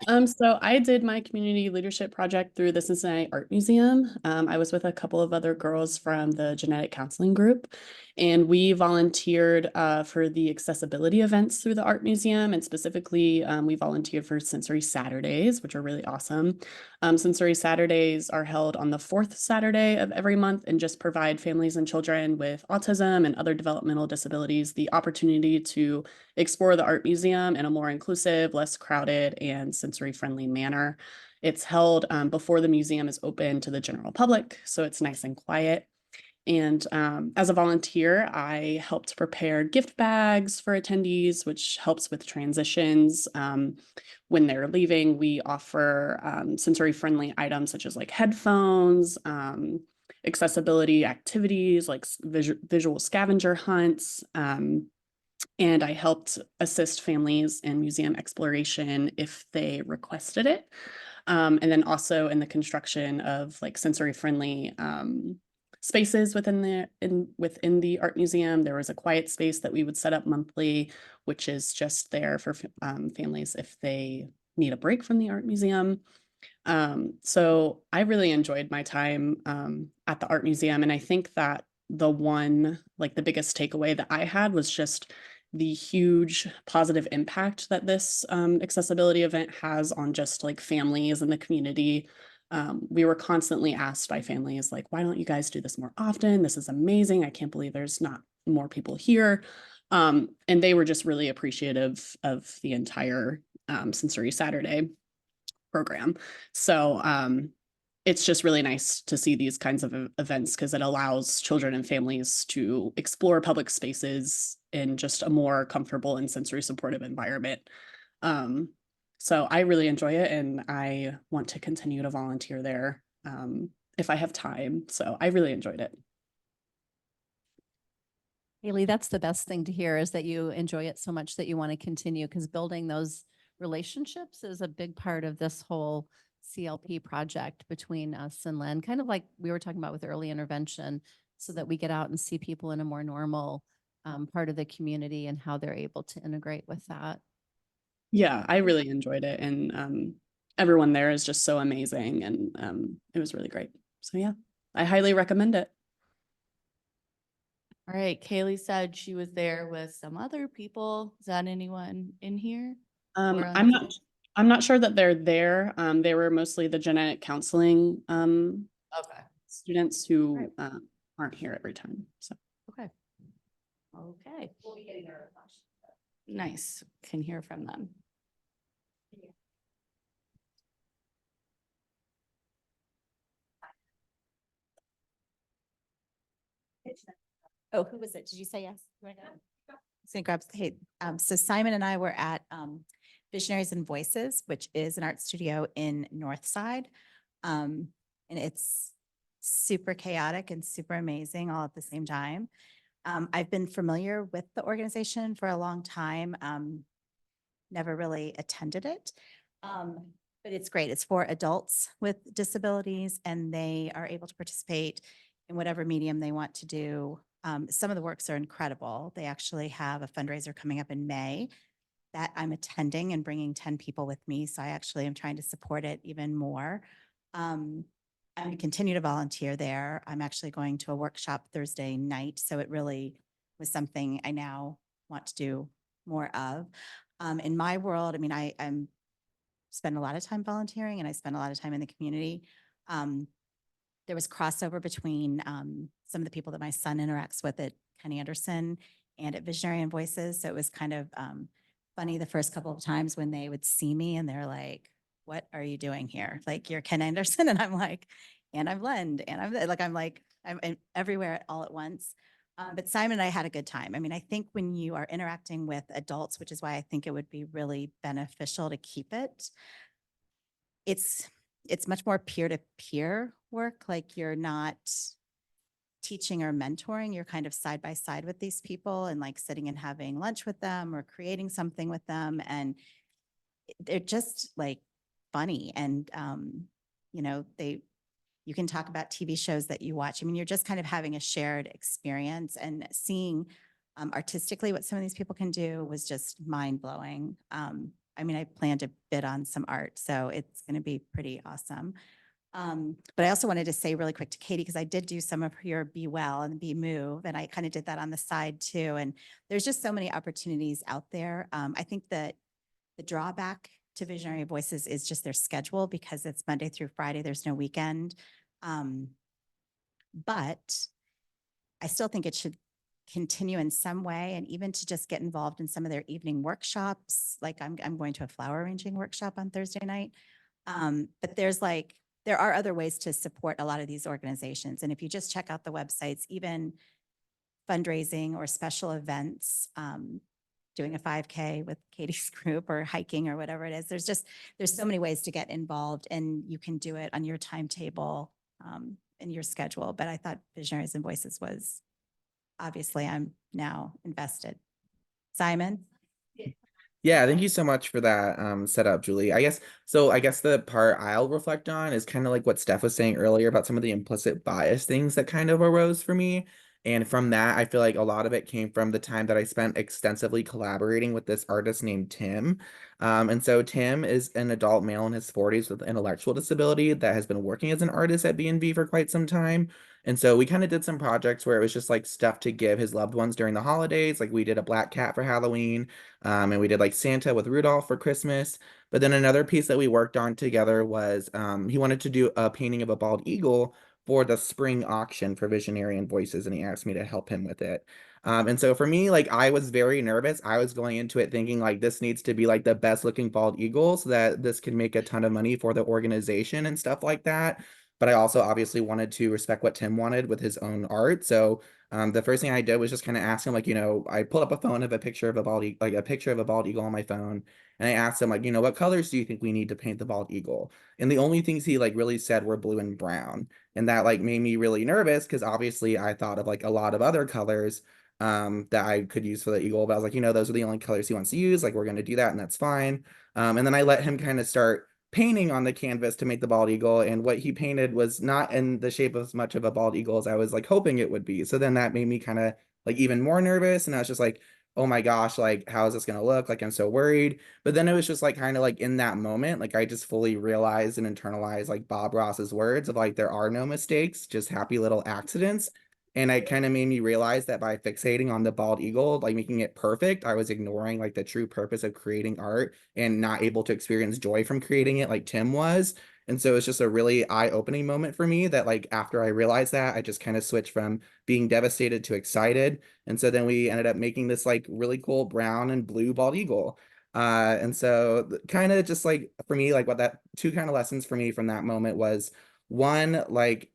So I did my community leadership project through the Cincinnati Art Museum. I was with a couple of other girls from the genetic counseling group, and we volunteered for the accessibility events through the Art Museum. And specifically, we volunteered for Sensory Saturdays, which are really awesome. Sensory Saturdays are held on the fourth Saturday of every month and just provide families and children with autism and other developmental disabilities the opportunity to explore the art museum in a more inclusive, less crowded, and sensory-friendly manner. It's held before the museum is open to the general public, so it's nice and quiet. And as a volunteer, I helped prepare gift bags for attendees, which helps with transitions. When they're leaving, we offer sensory-friendly items such as like headphones, accessibility activities like visual scavenger hunts, and I helped assist families in museum exploration if they requested it. And then also in the construction of like sensory-friendly spaces within the art museum. There was a quiet space that we would set up monthly, which is just there for families if they need a break from the art museum. So I really enjoyed my time at the art museum, and I think that the biggest takeaway that I had was just the huge positive impact that this accessibility event has on just like families and the community. We were constantly asked by families like, why don't you guys do this more often? This is amazing. I can't believe there's not more people here. And they were just really appreciative of the entire Sensory Saturday program. So it's just really nice to see these kinds of events because it allows children and families to explore public spaces in just a more comfortable and sensory supportive environment. So I really enjoy it, and I want to continue to volunteer there if I have time. So I really enjoyed it. Haley, that's the best thing to hear, is that you enjoy it so much that you want to continue, because building those relationships is a big part of this whole CLP project between us and Len, kind of like we were talking about with early intervention, so that we get out and see people in a more normal part of the community and how they're able to integrate with that. Yeah, I really enjoyed it, and everyone there is just so amazing, and it was really great. So yeah, I highly recommend it. All right, Kaylee said she was there with some other people. Is that anyone in here? Or on I'm not sure that they're there. They were mostly the genetic counseling Okay. students who aren't here every time. So Okay. Okay. We'll be getting their response. Nice. Can hear from them. Oh, who was it? Did you say yes? So grab, hey, so Simon and I were at Visionaries and Voices, which is an art studio in Northside. And it's super chaotic and super amazing all at the same time. I've been familiar with the organization for a long time. Never really attended it. But it's great. It's for adults with disabilities, and they are able to participate in whatever medium they want to do. Some of the works are incredible. They actually have a fundraiser coming up in May that I'm attending and bringing 10 people with me. So I actually am trying to support it even more. I'm going to continue to volunteer there. I'm actually going to a workshop Thursday night. So it really was something I now want to do more of. In my world, I mean, I'm spend a lot of time volunteering, and I spend a lot of time in the community. There was crossover between some of the people that my son interacts with at Kenny Anderson and at Visionary and Voices. So it was kind of funny the first couple of times when they would see me and they're like, what are you doing here? Like, you're Ken Anderson. And I'm like, and I'm Len. And I'm everywhere all at once. But Simon and I had a good time. I mean, I think when you are interacting with adults, which is why I think it would be really beneficial to keep it, it's much more peer-to-peer work. Like, you're not teaching or mentoring, you're kind of side by side with these people and like sitting and having lunch with them or creating something with them. And they're just like funny. And, you know, You can talk about TV shows that you watch. I mean, you're just kind of having a shared experience, and seeing artistically what some of these people can do was just mind blowing. I mean, I plan to bid on some art, so it's going to be pretty awesome. But I also wanted to say really quick to Katie, because I did do some of your Be Well and Be Move, and I kind of did that on the side too. And there's just so many opportunities out there. I think that the drawback to Visionary Voices is just their schedule, because it's Monday through Friday. There's no weekend. But I still think it should continue in some way, and even to just get involved in some of their evening workshops. Like I'm going to a flower arranging workshop on Thursday night. But there are other ways to support a lot of these organizations. And if you just check out the websites, even fundraising or special events, doing a 5K with Katie's group or hiking or whatever it is, there's so many ways to get involved, and you can do it on your timetable, in your schedule. But I thought Visionaries and Voices was, obviously I'm now invested. Simon? Yeah, thank you so much for that setup, Julie. I guess the part I'll reflect on is kind of like what Steph was saying earlier about some of the implicit bias things that kind of arose for me. And from that, I feel like a lot of it came from the time that I spent extensively collaborating with this artist named Tim. And so Tim is an adult male in his 40s with intellectual disability that has been working as an artist at B&V for quite some time. And so we kind of did some projects where it was just like stuff to give his loved ones during the holidays. Like we did a black cat for Halloween, and we did like Santa with Rudolph for Christmas. But then another piece that we worked on together was he wanted to do a painting of a bald eagle for the spring auction for Visionary and Voices, and he asked me to help him with it. And so for me, like I was very nervous. I was going into it thinking like this needs to be like the best looking bald eagle so that this can make a ton of money for the organization and stuff like that. But I also obviously wanted to respect what Tim wanted with his own art. So the first thing I did was just kind of ask him, like, I pulled up a phone of a picture of a bald eagle on my phone. And I asked him, like, what colors do you think we need to paint the bald eagle? And the only things he like really said were blue and brown. And that like made me really nervous, because obviously I thought of like a lot of other colors that I could use for the eagle. But I was like, those are the only colors he wants to use. Like, we're going to do that, and that's fine. And then I let him kind of start painting on the canvas to make the bald eagle, and what he painted was not in the shape of as much of a bald eagle as I was like hoping it would be. So then that made me kind of like even more nervous, and I was just like, oh my gosh, like how is this gonna look? Like I'm so worried. But then it was just like kind of like in that moment, like I just fully realized and internalized like Bob Ross's words of like there are no mistakes, just happy little accidents. And it kind of made me realize that by fixating on the bald eagle, like making it perfect, I was ignoring like the true purpose of creating art and not able to experience joy from creating it like Tim was. And so it's just a really eye-opening moment for me that like after I realized that, I just kind of switched from being devastated to excited. And so then we ended up making this like really cool brown and blue bald eagle. And so kind of just like for me, like what that two kind of lessons for me from that moment was, one, like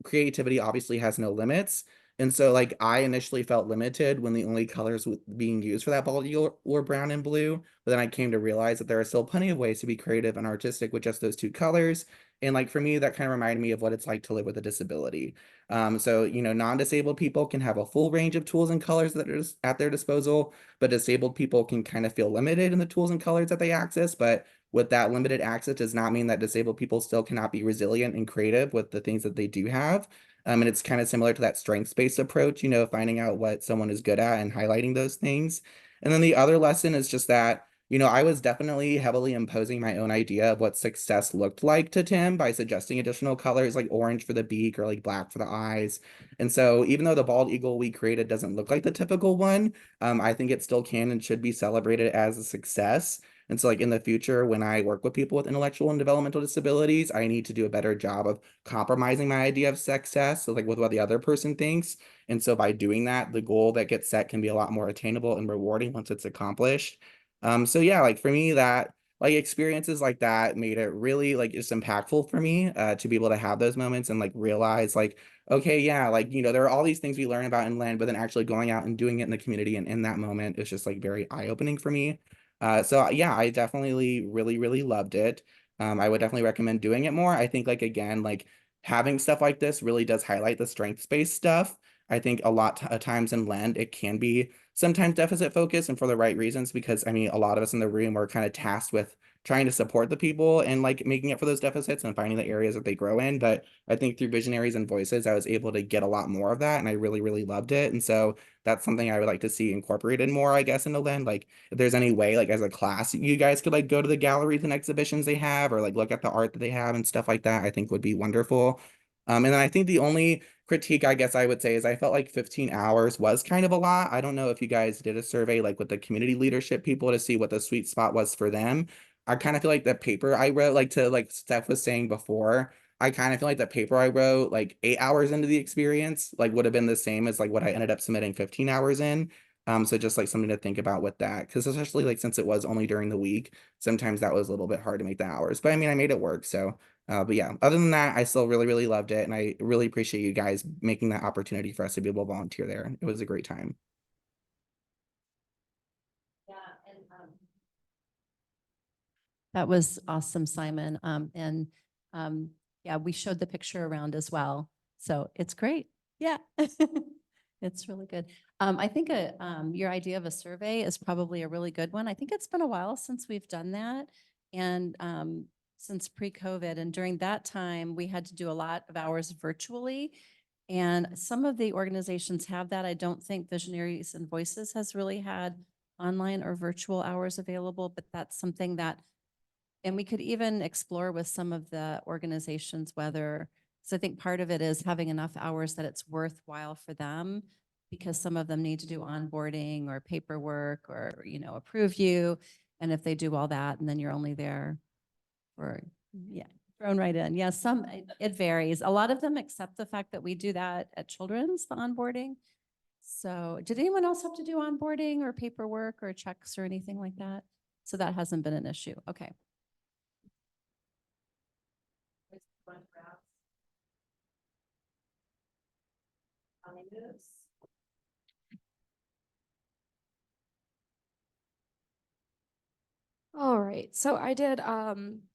creativity obviously has no limits. And so like I initially felt limited when the only colors being used for that bald eagle were brown and blue. But then I came to realize that there are still plenty of ways to be creative and artistic with just those two colors. And like for me, that kind of reminded me of what it's like to live with a disability. So, non-disabled people can have a full range of tools and colors that are at their disposal, but disabled people can kind of feel limited in the tools and colors that they access. But with that limited access does not mean that disabled people still cannot be resilient and creative with the things that they do have. And it's kind of similar to that strengths-based approach, finding out what someone is good at and highlighting those things. And then the other lesson is just that, I was definitely heavily imposing my own idea of what success looked like to Tim by suggesting additional colors like orange for the beak or like black for the eyes. And so even though the bald eagle we created doesn't look like the typical one, I think it still can and should be celebrated as a success. And so like in the future, when I work with people with intellectual and developmental disabilities, I need to do a better job of compromising my idea of success, so like with what the other person thinks. And so by doing that, the goal that gets set can be a lot more attainable and rewarding once it's accomplished. So yeah, like for me, that like experiences like that made it really like just impactful for me to be able to have those moments and like realize like, okay, yeah, like, there are all these things we learn about in Land, but then actually going out and doing it in the community and in that moment is just like very eye-opening for me. So yeah, I definitely really, really loved it. I would definitely recommend doing it more. I think like, again, like having stuff like this really does highlight the strengths-based stuff. I think a lot of times in Land, it can be sometimes deficit focused and for the right reasons, because I mean, a lot of us in the room are kind of tasked with trying to support the people and like making it for those deficits and finding the areas that they grow in. But I think through Visionaries and Voices, I was able to get a lot more of that, and I really, really loved it. And so that's something I would like to see incorporated more, I guess, into Lynn. Like, if there's any way, like as a class, you guys could like go to the galleries and exhibitions they have, or like look at the art that they have and stuff like that, I think would be wonderful. And then I think the only critique I guess I would say is I felt like 15 hours was kind of a lot. I don't know if you guys did a survey like with the community leadership people to see what the sweet spot was for them. I kind of feel like the paper I wrote, like to like Steph was saying before, I kind of feel like the paper I wrote like 8 hours into the experience, like would have been the same as like what I ended up submitting 15 hours in. So just like something to think about with that, because especially like since it was only during the week, sometimes that was a little bit hard to make the hours. But I mean, I made it work. So, but yeah, other than that, I still really, really loved it, and I really appreciate you guys making that opportunity for us to be able to volunteer there. It was a great time. Yeah, and that was awesome, Simon. Yeah, we showed the picture around as well. So it's great. Yeah. It's really good. I think your idea of a survey is probably a really good one. I think it's been a while since we've done that. And since pre-COVID, and during that time, we had to do a lot of hours virtually. And some of the organizations have that. I don't think Visionaries and Voices has really had online or virtual hours available, but that's something that, and we could even explore with some of the organizations whether, so I think part of it is having enough hours that it's worthwhile for them, because some of them need to do onboarding or paperwork or, approve you. And if they do all that, and then you're only there for, yeah, thrown right in. Yeah, it varies. A lot of them accept the fact that we do that at Children's, the onboarding. So did anyone else have to do onboarding or paperwork or checks or anything like that? So that hasn't been an issue. Okay. All right, so I did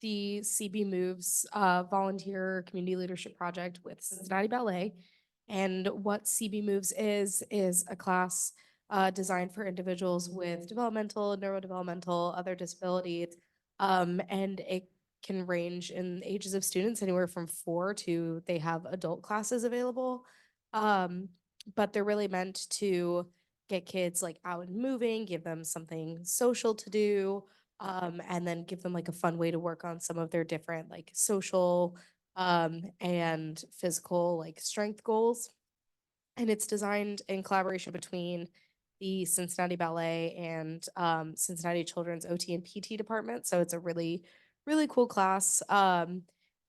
the CB Moves volunteer community leadership project with Cincinnati Ballet. And what CB Moves is a class designed for individuals with developmental, neurodevelopmental, other disabilities. And it can range in ages of students anywhere from 4 to they have adult classes available. But they're really meant to get kids like out and moving, give them something social to do, and then give them like a fun way to work on some of their different like social and physical like strength goals. And it's designed in collaboration between the Cincinnati Ballet and Cincinnati Children's OT and PT department. So it's a really, really cool class.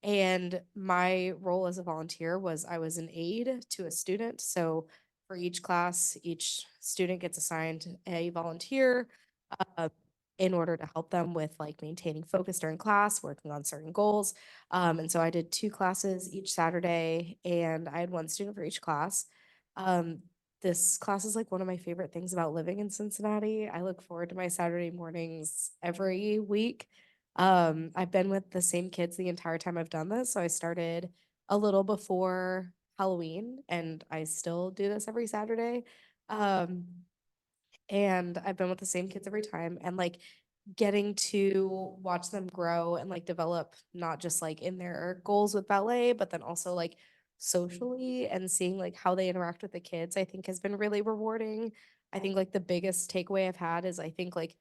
And my role as a volunteer was I was an aide to a student. So for each class, each student gets assigned a volunteer in order to help them with like maintaining focus during class, working on certain goals. And so I did 2 classes each Saturday, and I had 1 student for each class. This class is like one of my favorite things about living in Cincinnati. I look forward to my Saturday mornings every week. I've been with the same kids the entire time I've done this. So I started a little before Halloween, and I still do this every Saturday. And I've been with the same kids every time, and like getting to watch them grow and like develop not just like in their goals with ballet, but then also like socially, and seeing like how they interact with the kids, I think has been really rewarding. I think like the biggest takeaway I've had is I think like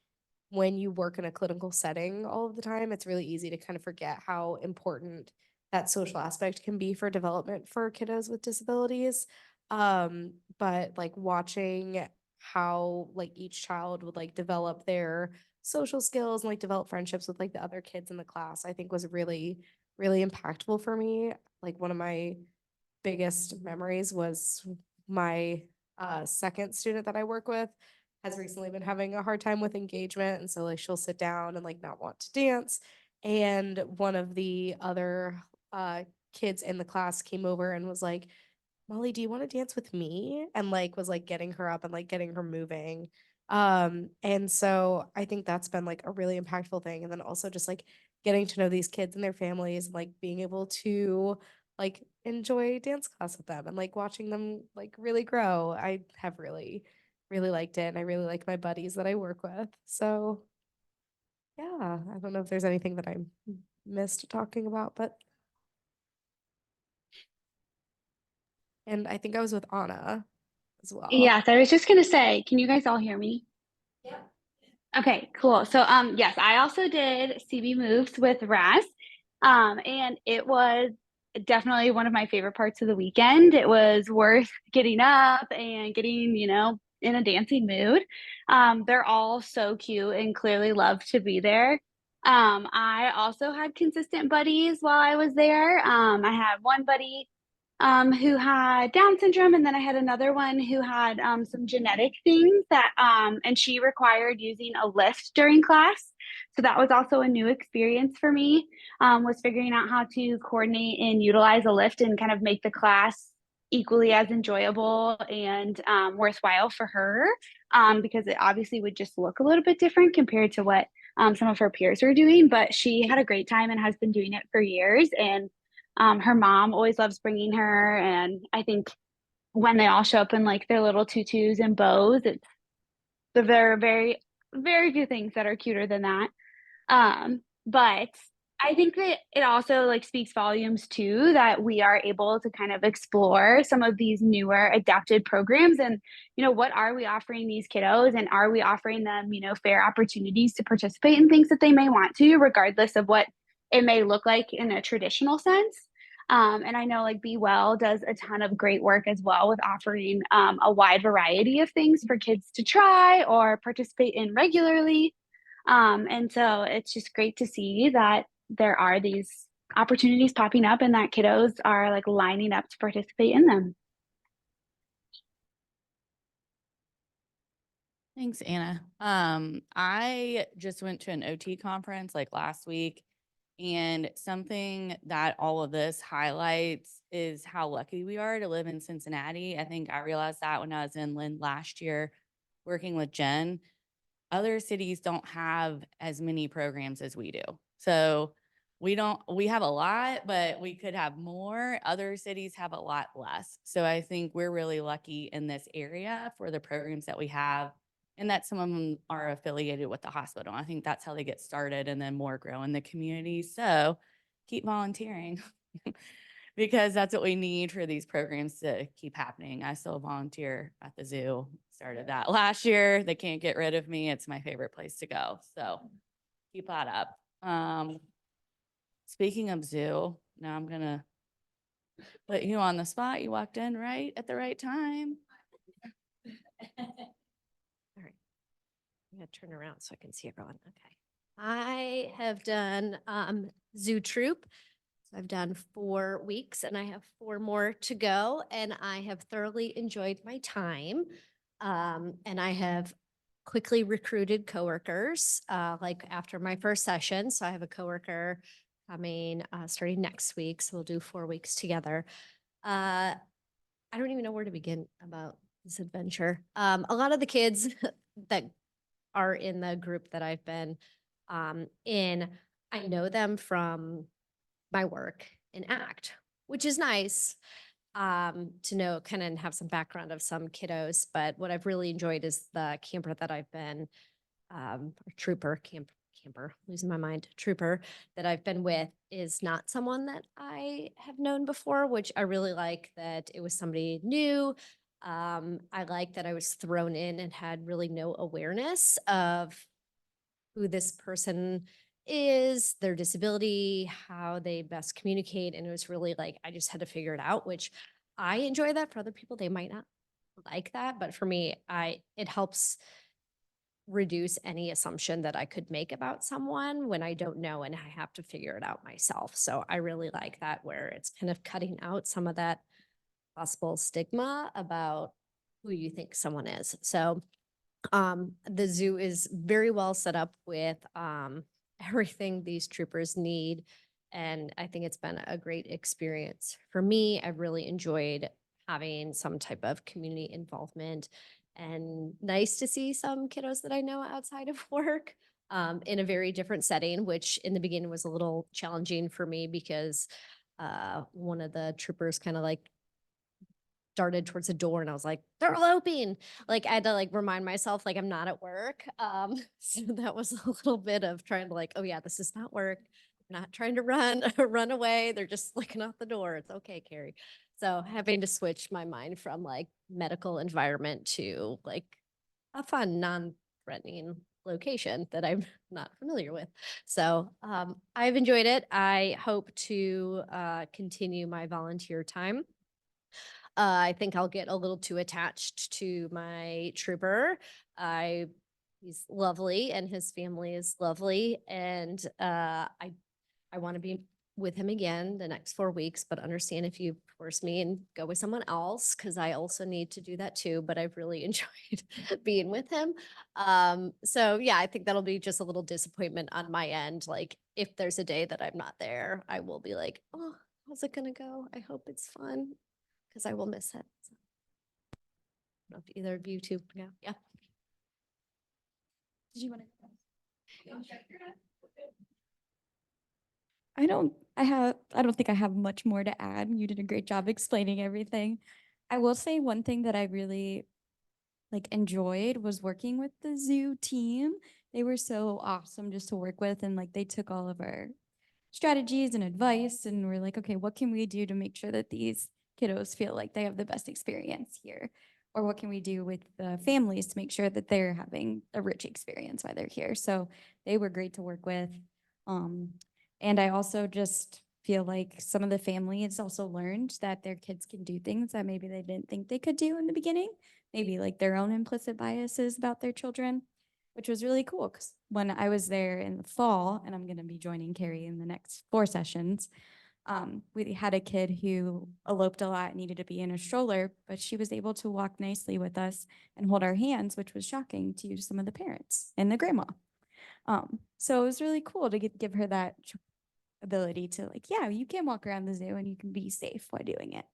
when you work in a clinical setting all of the time, it's really easy to kind of forget how important that social aspect can be for development for kiddos with disabilities. But like watching how like each child would like develop their social skills and like develop friendships with like the other kids in the class, I think was really, really impactful for me. Like one of my biggest memories was my second student that I work with has recently been having a hard time with engagement. And so like she'll sit down and like not want to dance. And one of the other kids in the class came over and was like, Molly, do you want to dance with me? And like was like getting her up and like getting her moving. And so I think that's been like a really impactful thing. And then also just like getting to know these kids and their families and like being able to like enjoy dance class with them and like watching them like really grow. I have really really liked it, and I really like my buddies that I work with. So yeah, I don't know if there's anything that I missed talking about, but and I think I was with Anna as well. Yes, I was just gonna say, can you guys all hear me? Yeah. Okay, cool. So yes, I also did CB Moves with Raz. And it was definitely one of my favorite parts of the weekend. It was worth getting up and getting, in a dancing mood. They're all so cute and clearly love to be there. I also had consistent buddies while I was there. I had one buddy who had Down syndrome, and then I had another one who had some genetic things that, and she required using a lift during class. So that was also a new experience for me, was figuring out how to coordinate and utilize a lift and kind of make the class equally as enjoyable and worthwhile for her, because it obviously would just look a little bit different compared to what some of her peers were doing. But she had a great time and has been doing it for years. And her mom always loves bringing her. And I think when they all show up in like their little tutus and bows, it's the very, very, very few things that are cuter than that. But I think that it also like speaks volumes too, that we are able to kind of explore some of these newer adapted programs and, what are we offering these kiddos, and are we offering them, fair opportunities to participate in things that they may want to, regardless of what it may look like in a traditional sense. And I know like Be Well does a ton of great work as well with offering a wide variety of things for kids to try or participate in regularly. And so it's just great to see that there are these opportunities popping up and that kiddos are like lining up to participate in them. Thanks, Anna. I just went to an OT conference like last week, and something that all of this highlights is how lucky we are to live in Cincinnati. I think I realized that when I was in Lynn last year working with Jen. Other cities don't have as many programs as we do. So we have a lot, but we could have more. Other cities have a lot less. So I think we're really lucky in this area for the programs that we have, and that some of them are affiliated with the hospital. I think that's how they get started, and then more grow in the community. So keep volunteering because that's what we need for these programs to keep happening. I still volunteer at the zoo. Started that last year. They can't get rid of me. It's my favorite place to go. So keep that up. Speaking of zoo, now I'm gonna put you on the spot. You walked in right at the right time. All right. I'm gonna turn around so I can see everyone. Okay. I have done Zoo Troop. So I've done 4 weeks and I have 4 more to go, and I have thoroughly enjoyed my time. And I have quickly recruited coworkers like after my first session. So I have a coworker coming starting next week. So we'll do 4 weeks together. I don't even know where to begin about this adventure. A lot of the kids that are in the group that I've been in, I know them from my work in ACT, which is nice to know kind of and have some background of some kiddos. But what I've really enjoyed is the camper that I've been, trooper, losing my mind, trooper that I've been with is not someone that I have known before, which I really like that it was somebody new. I like that I was thrown in and had really no awareness of who this person is, their disability, how they best communicate. And it was really like, I just had to figure it out, which I enjoy that. For other people, they might not like that. But for me, it helps reduce any assumption that I could make about someone when I don't know and I have to figure it out myself. So I really like that, where it's kind of cutting out some of that possible stigma about who you think someone is. So the zoo is very well set up with everything these troopers need. And I think it's been a great experience for me. I've really enjoyed having some type of community involvement, and nice to see some kiddos that I know outside of work in a very different setting, which in the beginning was a little challenging for me because one of the troopers kind of like darted towards the door and I was like, they're eloping. Like I had to like remind myself like I'm not at work. So that was a little bit of trying to like, oh yeah, this is not work. I'm not trying to run run away. They're just looking out the door. It's okay, Carrie. So having to switch my mind from like medical environment to like a fun, non-threatening location that I'm not familiar with. So I've enjoyed it. I hope to continue my volunteer time. I think I'll get a little too attached to my trooper. He's lovely and his family is lovely. And I want to be with him again the next 4 weeks, but understand if you force me and go with someone else, because I also need to do that too, but I've really enjoyed being with him. So yeah, I think that'll be just a little disappointment on my end. Like if there's a day that I'm not there, I will be like, oh, how's it gonna go? I hope it's fun, because I will miss it. So, I don't know if either of you two, yeah. Did you want to? I don't think I have much more to add. You did a great job explaining everything. I will say one thing that I really like enjoyed was working with the zoo team. They were so awesome just to work with, and like they took all of our strategies and advice and we're like, okay, what can we do to make sure that these kiddos feel like they have the best experience here? Or what can we do with the families to make sure that they're having a rich experience while they're here? So they were great to work with. And I also just feel like some of the families also learned that their kids can do things that maybe they didn't think they could do in the beginning, maybe like their own implicit biases about their children, which was really cool. Because when I was there in the fall, and I'm going to be joining Carrie in the next 4 sessions, we had a kid who eloped a lot, needed to be in a stroller, but she was able to walk nicely with us and hold our hands, which was shocking to some of the parents and the grandma. So it was really cool to give her that ability to like, yeah, you can walk around the zoo and you can be safe while doing it.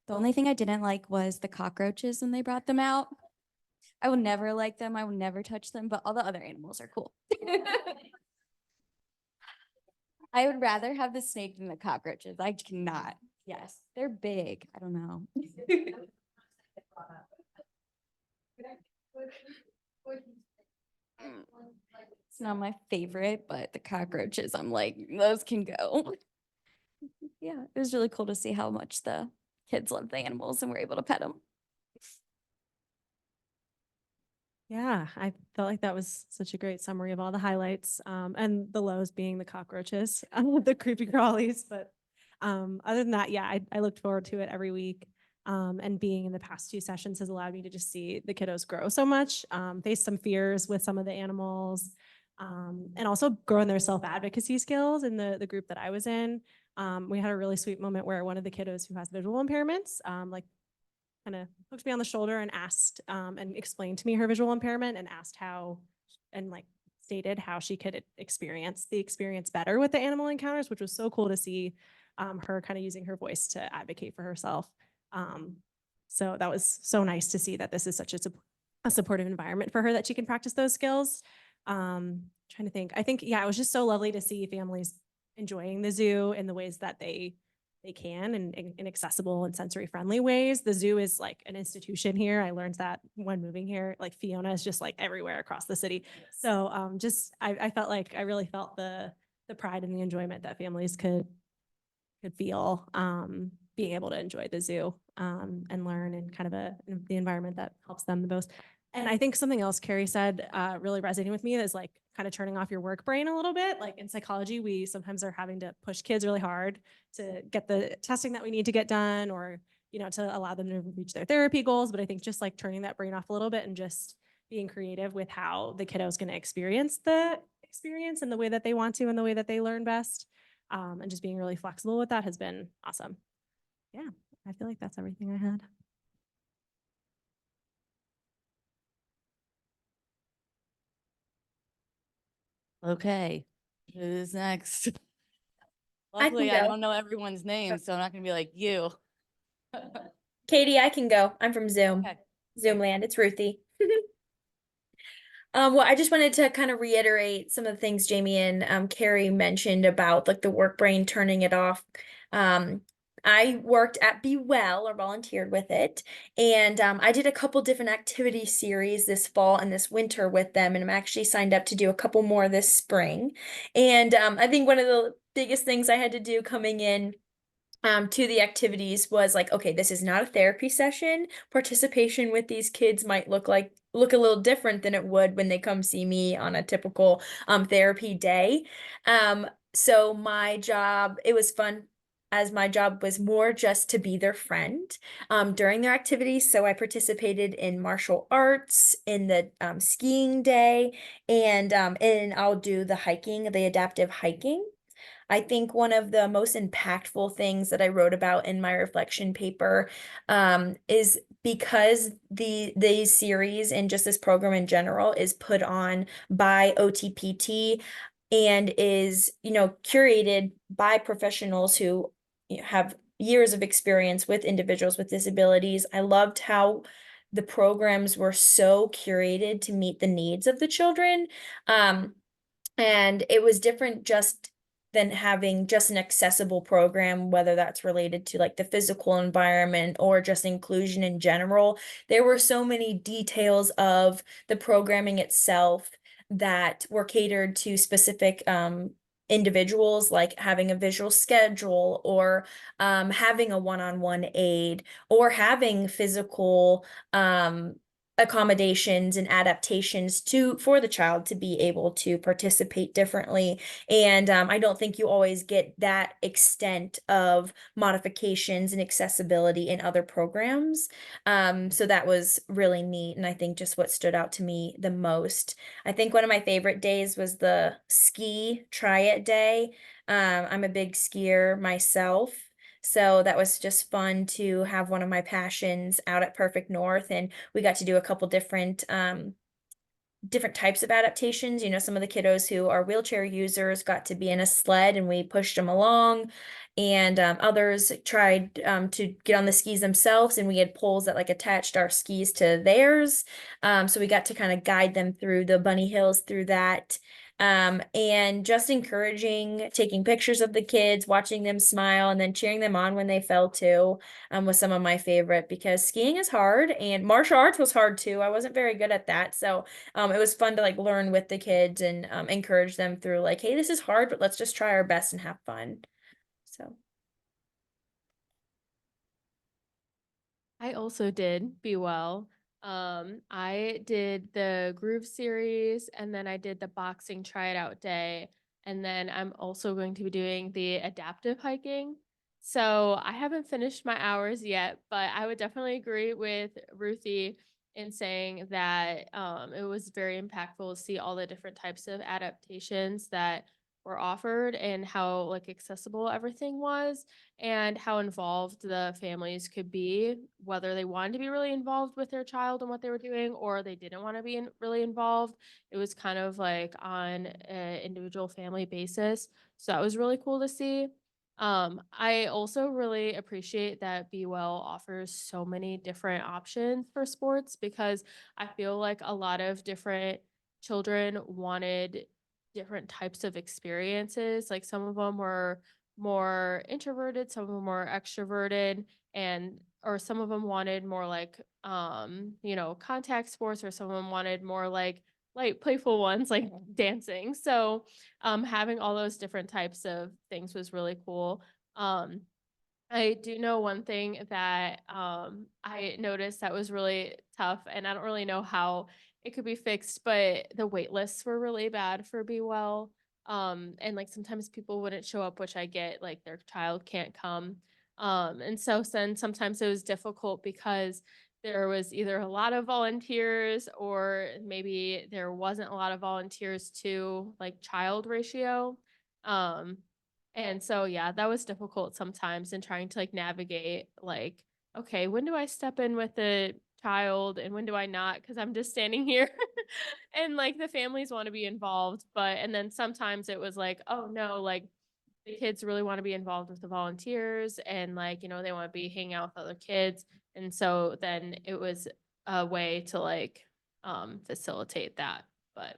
The only thing I didn't like was the cockroaches when they brought them out. I will never like them. I will never touch them, but all the other animals are cool. I would rather have the snake than the cockroaches. I cannot. Yes, they're big. I don't know. It's not my favorite, but the cockroaches, I'm like, those can go. Yeah, it was really cool to see how much the kids love the animals and were able to pet them. Yeah, I felt like that was such a great summary of all the highlights, and the lows being the cockroaches, the creepy crawlies. But other than that, yeah, I looked forward to it every week. And being in the past 2 sessions has allowed me to just see the kiddos grow so much, face some fears with some of the animals, and also growing their self-advocacy skills in the group that I was in. We had a really sweet moment where one of the kiddos who has visual impairments, like kind of looked me on the shoulder and asked and explained to me her visual impairment and asked how, and like stated how she could experience the experience better with the animal encounters, which was so cool to see her kind of using her voice to advocate for herself. So that was so nice to see that this is such a supportive environment for her that she can practice those skills. Trying to think, I think, yeah, it was just so lovely to see families enjoying the zoo in the ways that they can, and in accessible and sensory friendly ways. The zoo is like an institution here. I learned that when moving here. Like Fiona is just like everywhere across the city. So just I felt like I really felt the pride and the enjoyment that families could feel being able to enjoy the zoo and learn in kind of the environment that helps them the most. And I think something else Carrie said really resonating with me is like kind of turning off your work brain a little bit. Like in psychology, we sometimes are having to push kids really hard to get the testing that we need to get done, or, you know, to allow them to reach their therapy goals. But I think just like turning that brain off a little bit and just being creative with how the kiddo is going to experience the experience and the way that they want to and the way that they learn best. And just being really flexible with that has been awesome. Yeah, I feel like that's everything I had. Okay, who's next? I can Luckily, I go. don't know everyone's name, so I'm not gonna be like you. Katie, I can go. I'm from Zoom. Okay. Zoomland. It's Ruthie. Well, I just wanted to kind of reiterate some of the things Jamie and Carrie mentioned about like the work brain turning it off. I worked at Be Well or volunteered with it. And I did a couple different activity series this fall and this winter with them. And I'm actually signed up to do a couple more this spring. And I think one of the biggest things I had to do coming in to the activities was like, okay, this is not a therapy session. Participation with these kids might look a little different than it would when they come see me on a typical therapy day. So my job, it was fun as my job was more just to be their friend during their activities. So I participated in martial arts, in the skiing day, and I'll do the hiking, the adaptive hiking. I think one of the most impactful things that I wrote about in my reflection paper is because these series and just this program in general is put on by OTPT and is, curated by professionals who have years of experience with individuals with disabilities. I loved how the programs were so curated to meet the needs of the children. And it was different just than having just an accessible program, whether that's related to like the physical environment or just inclusion in general. There were so many details of the programming itself that were catered to specific individuals, like having a visual schedule or having a one-on-one aid or having physical accommodations and adaptations for the child to be able to participate differently. And I don't think you always get that extent of modifications and accessibility in other programs. So that was really neat. And I think just what stood out to me the most. I think one of my favorite days was the ski try it day. I'm a big skier myself. So that was just fun to have one of my passions out at Perfect North, and we got to do a couple different types of adaptations. Some of the kiddos who are wheelchair users got to be in a sled and we pushed them along, and others tried to get on the skis themselves, and we had poles that like attached our skis to theirs. So we got to kind of guide them through the bunny hills through that. And just encouraging, taking pictures of the kids, watching them smile, and then cheering them on when they fell too, was some of my favorite, because skiing is hard and martial arts was hard too. I wasn't very good at that. So it was fun to like learn with the kids and encourage them through like, hey, this is hard, but let's just try our best and have fun. So. I also did Be Well. I did the Groove series, and then I did the boxing try it out day, and then I'm also going to be doing the adaptive hiking. So I haven't finished my hours yet, but I would definitely agree with Ruthie in saying that it was very impactful to see all the different types of adaptations that were offered and how like accessible everything was and how involved the families could be, whether they wanted to be really involved with their child and what they were doing or they didn't want to be really involved. It was kind of like on an individual family basis. So that was really cool to see. I also really appreciate that Be Well offers so many different options for sports, because I feel like a lot of different children wanted different types of experiences. Like some of them were more introverted, some of them were extroverted, and or some of them wanted more like contact sports, or some of them wanted more like light playful ones like dancing. So having all those different types of things was really cool. I do know one thing that I noticed that was really tough, and I don't really know how it could be fixed, but the wait lists were really bad for Be Well. And like sometimes people wouldn't show up, which I get, like their child can't come. And so then sometimes it was difficult because there was either a lot of volunteers or maybe there wasn't a lot of volunteers to like child ratio. Um, and so, yeah, that was difficult sometimes in trying to like navigate, like, okay, when do I step in with the child and when do I not? Because I'm just standing here and like the families want to be involved. And then sometimes it was like, oh no, like the kids really want to be involved with the volunteers and like, they want to be hanging out with other kids. And so then it was a way to like facilitate that. But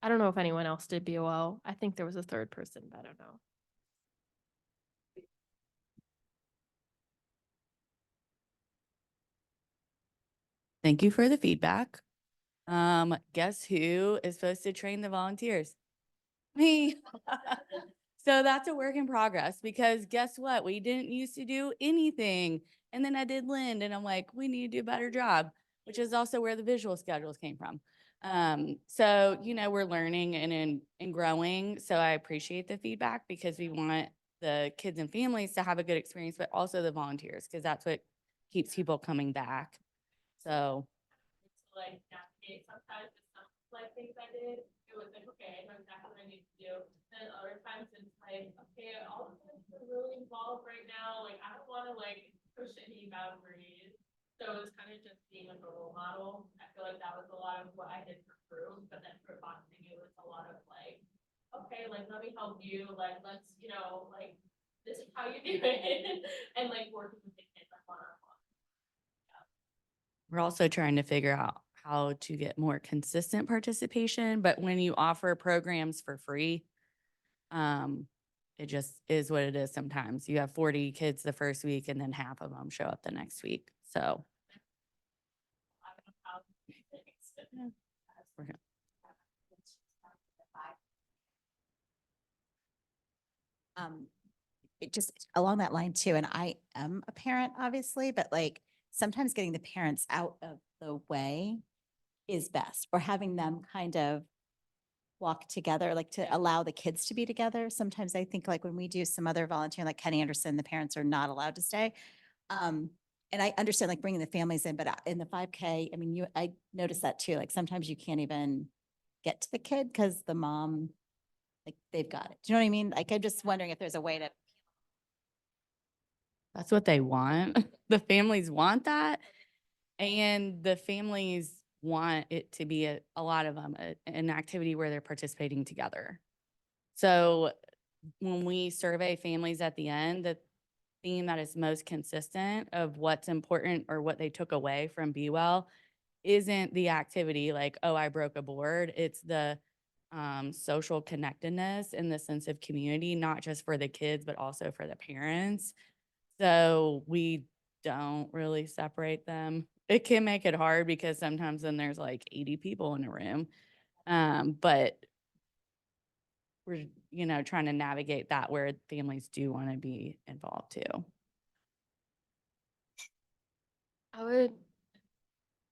I don't know if anyone else did BOL. I think there was a third person, but I don't know. Thank you for the feedback. Guess who is supposed to train the volunteers? Me. So that's a work in progress because guess what? We didn't used to do anything. And then I did Lind and I'm like, we need to do a better job, which is also where the visual schedules came from. So, you know, we're learning and growing. So I appreciate the feedback because we want the kids and families to have a good experience, but also the volunteers, because that's what keeps people coming back. So. Like navigate sometimes with some like things I did, it was like, okay, I know exactly what I need to do. Then other times it's like, okay, all of this is really involved right now. Like, I don't want to like push any boundaries. So it's kind of just being like a role model. I feel like that was a lot of what I did for crew, but then for boxing, it was a lot of like, okay, like let me help you. Like, let's, you know, like this is how you do it, and like working with the kids like one-on-one. We're also trying to figure out how to get more consistent participation, but when you offer programs for free, it just is what it is sometimes. You have 40 kids the first week and then half of them show up the next week. So. It just along that line too, and I am a parent, obviously, but like sometimes getting the parents out of the way is best, or having them kind of walk together, like to allow the kids to be together. Sometimes I think like when we do some other volunteering, like Kenny Anderson, the parents are not allowed to stay. And I understand like bringing the families in, but in the 5K, I mean, I noticed that too. Like sometimes you can't even get to the kid because the mom, like they've got it. Do you know what I mean? Like, I'm just wondering if there's a way to. That's what they want. The families want that. And the families want it to be a lot of them, an activity where they're participating together. So when we survey families at the end, the theme that is most consistent of what's important or what they took away from Be Well isn't the activity like, oh, I broke a board. It's the social connectedness and the sense of community, not just for the kids, but also for the parents. So we don't really separate them. It can make it hard because sometimes then there's like 80 people in a room. But we're, you know, trying to navigate that where families do want to be involved too.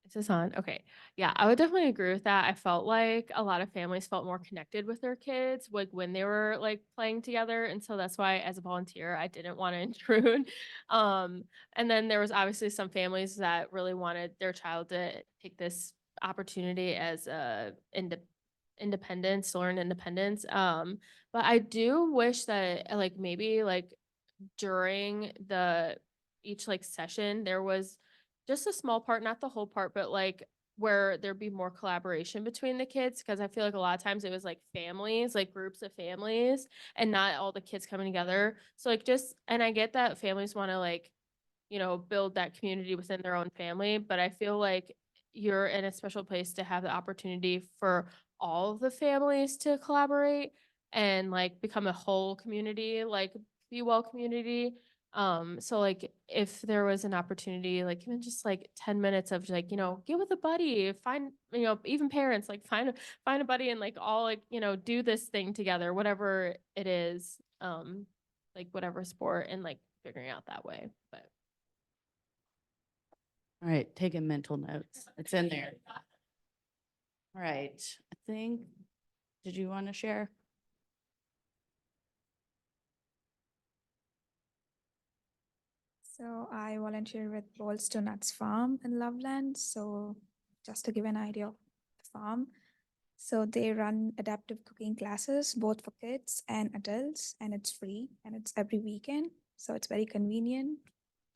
Is this on? Okay. Yeah, I would definitely agree with that. I felt like a lot of families felt more connected with their kids like when they were like playing together. And so that's why as a volunteer, I didn't want to intrude. And then there was obviously some families that really wanted their child to take this opportunity as a independence, to learn independence. But I do wish that like maybe like during each like session, there was just a small part, not the whole part, but like where there'd be more collaboration between the kids. Cause I feel like a lot of times it was like families, like groups of families and not all the kids coming together. So like and I get that families want to like, you know, build that community within their own family, but I feel like you're in a special place to have the opportunity for all of the families to collaborate and like become a whole community, like Be Well community. So like if there was an opportunity, like even just like 10 minutes of like, you know, get with a buddy, find, you know, even parents, like find a buddy and like all like, you know, do this thing together, whatever it is, like whatever sport and like figuring out that way. But All right, taking mental notes. It's in there. All right, I think, did you want to share? So I volunteer with Balls to Nuts Farm in Loveland. So just to give an idea of the farm. So they run adaptive cooking classes, both for kids and adults, and it's free and it's every weekend. So it's very convenient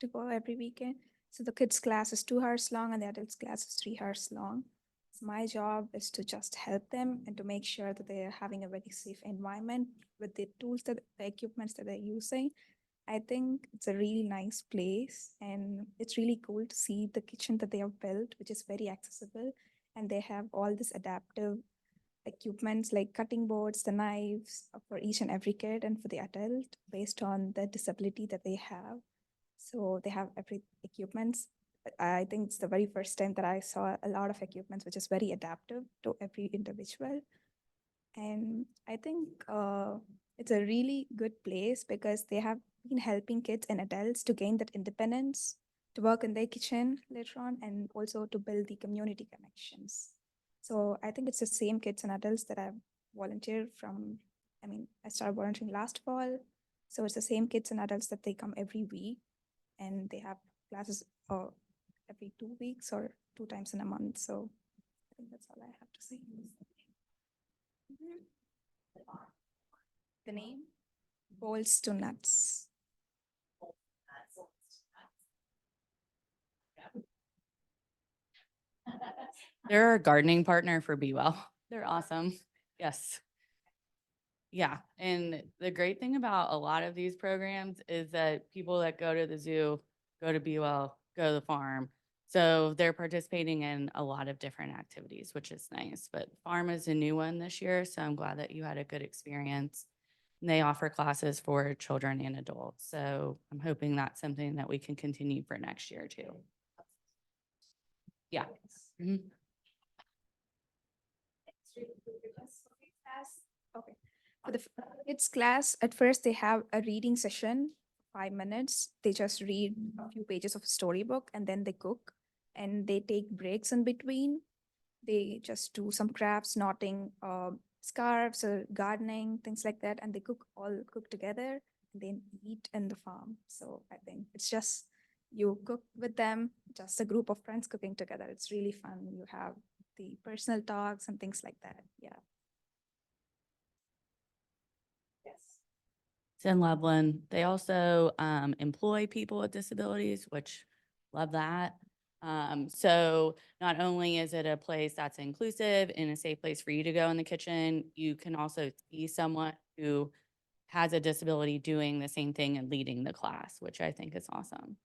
to go every weekend. So the kids class is 2 hours long and the adults class is 3 hours long. So my job is to just help them and to make sure that they are having a very safe environment with the tools the equipments that they're using. I think it's a really nice place and it's really cool to see the kitchen that they have built, which is very accessible. And they have all this adaptive equipments like cutting boards, the knives for each and every kid and for the adult based on the disability that they have. So they have every equipments I think it's the very first time that I saw a lot of equipment which is very adaptive to every individual. And I think it's a really good place because they have been helping kids and adults to gain that independence, to work in their kitchen later on, and also to build the community connections. So I think it's the same kids and adults that I've volunteered from. I mean, I started volunteering last fall. So it's the same kids and adults that they come every week, and they have classes every 2 weeks or 2 times in a month. So I think that's all I have to say. The name? Bolts to Nuts. They're our gardening partner for Be Well. They're awesome. Yes. Yeah, and the great thing about a lot of these programs is that people that go to the zoo, go to Be Well, go to the farm. So they're participating in a lot of different activities, which is nice. But farm is a new one this year, so I'm glad that you had a good experience. And they offer classes for children and adults. So I'm hoping that's something that we can continue for next year too. Yeah. Mhm. Okay. For the kids class, at first they have a reading session, 5 minutes. They just read a few pages of a storybook and then they cook, and they take breaks in between. They just do some crafts, knotting scarves or gardening, things like that, and they cook together and then eat in the farm. So I think it's just you cook with them, just a group of friends cooking together. It's really fun. You have the personal talks and things like that. Yeah. It's in Loveland. They also employ people with disabilities, which love that. So not only is it a place that's inclusive and a safe place for you to go in the kitchen, you can also see someone who has a disability doing the same thing and leading the class, which I think is awesome.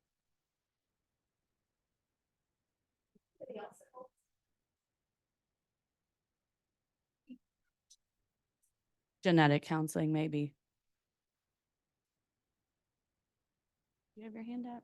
Genetic counseling, maybe. You have your hand up?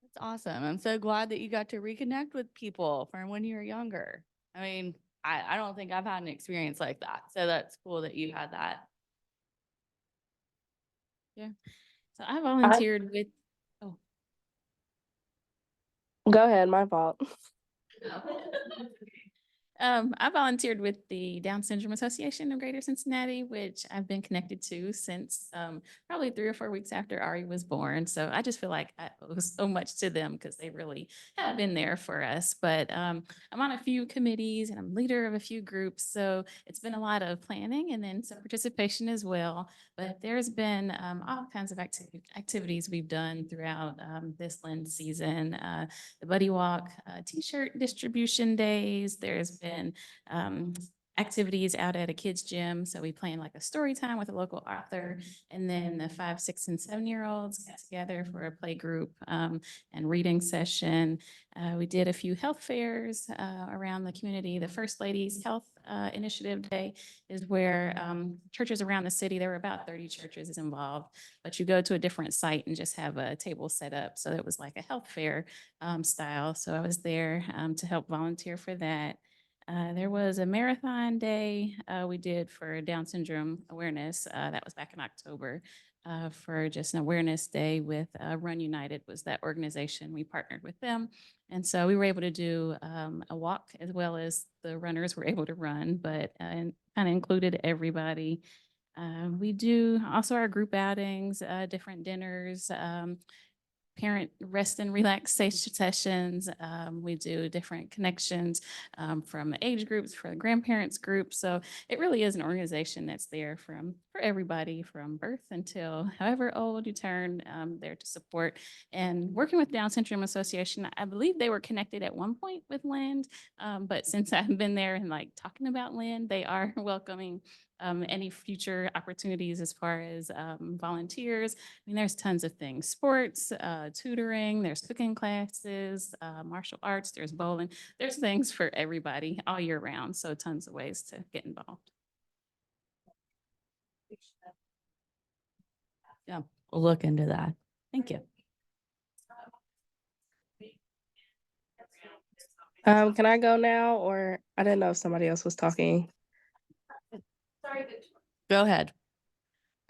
That's awesome. I'm so glad that you got to reconnect with people from when you were younger. I mean, I don't think I've had an experience like that. So that's cool that you had that. Yeah. So I volunteered with, oh, Go ahead, my fault. I volunteered with the Down Syndrome Association of Greater Cincinnati, which I've been connected to since probably 3 or 4 weeks after Ari was born. So I just feel like I owe so much to them because they really have been there for us. But I'm on a few committees and I'm leader of a few groups. So it's been a lot of planning and then some participation as well. But there's been all kinds of activities we've done throughout this Lent season. The Buddy Walk T-shirt distribution days. There's been activities out at a kids gym. So we plan like a story time with a local author, and then the 5, 6, and 7-year-olds got together for a play group and reading session. We did a few health fairs around the community. The First Ladies Health Initiative Day is where churches around the city, there were about 30 churches involved, but you go to a different site and just have a table set up. So it was like a health fair style. So I was there to help volunteer for that. There was a marathon day we did for Down syndrome awareness. That was back in October for just an awareness day with Run United was that organization. We partnered with them. And so we were able to do a walk as well as the runners were able to run, but kind of included everybody. We do also our group outings, different dinners, parent rest and relaxation sessions. We do different connections from age groups for the grandparents group. So it really is an organization that's there for everybody from birth until however old you turn, there to support. And working with Down Syndrome Association, I believe they were connected at one point with LEND, but since I've been there and like talking about LEND, they are welcoming any future opportunities as far as volunteers. I mean, there's tons of things, sports, tutoring, there's cooking classes, martial arts, there's bowling, there's things for everybody all year round. So tons of ways to get involved. Yeah, we'll look into that. Thank you. Can I go now, or I didn't know if somebody else was talking. Go ahead.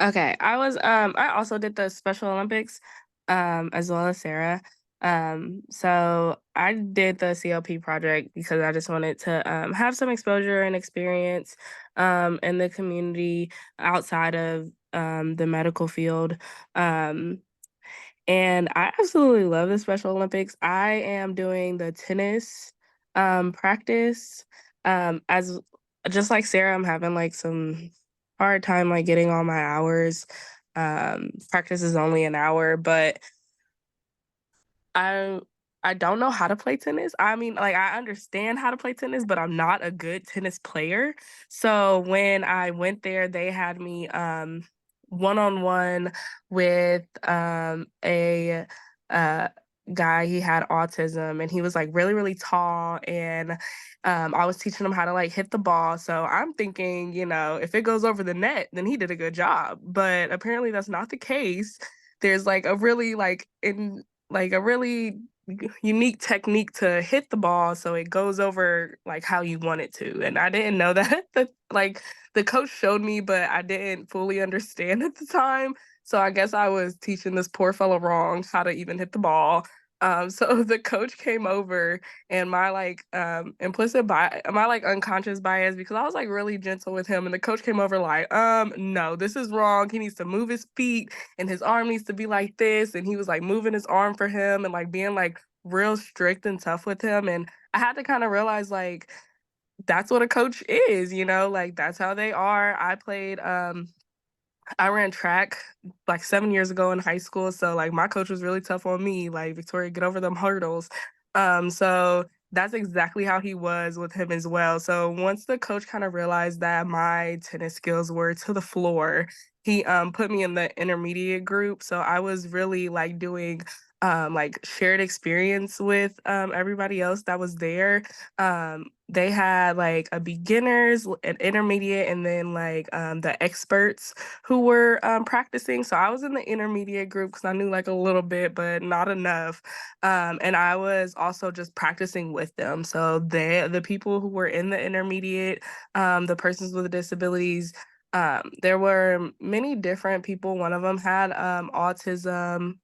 Okay, I also did the Special Olympics, as well as Sarah. So I did the CLP project because I just wanted to have some exposure and experience in the community outside of the medical field. And I absolutely love the Special Olympics. I am doing the tennis practice. As just like Sarah, I'm having like some hard time like getting all my hours. Practice is only an hour, but I don't know how to play tennis. I mean, like I understand how to play tennis, but I'm not a good tennis player. So when I went there, they had me one-on-one with a guy. He had autism and he was like really, really tall, and I was teaching him how to like hit the ball. So I'm thinking, you know, if it goes over the net, then he did a good job. But apparently that's not the case. There's like a really unique technique to hit the ball so it goes over like how you want it to. And I didn't know that. Like the coach showed me, but I didn't fully understand at the time. So I guess I was teaching this poor fellow wrong how to even hit the ball. So the coach came over, and my like implicit bias, my like unconscious bias, because I was like really gentle with him, and the coach came over like, no, this is wrong. He needs to move his feet and his arm needs to be like this. And he was like moving his arm for him and like being like real strict and tough with him. And I had to kind of realize like that's what a coach is, you know, like that's how they are. I played I ran track like 7 years ago in high school. So like my coach was really tough on me, like Victoria, get over them hurdles. So that's exactly how he was with him as well. So once the coach kind of realized that my tennis skills were to the floor, he put me in the intermediate group. So I was really like doing like shared experience with everybody else that was there. They had like a beginners, an intermediate, and then like the experts who were practicing. So I was in the intermediate group because I knew like a little bit, but not enough. And I was also just practicing with them. So the people who were in the intermediate, the persons with disabilities, there were many different people. One of them had autism.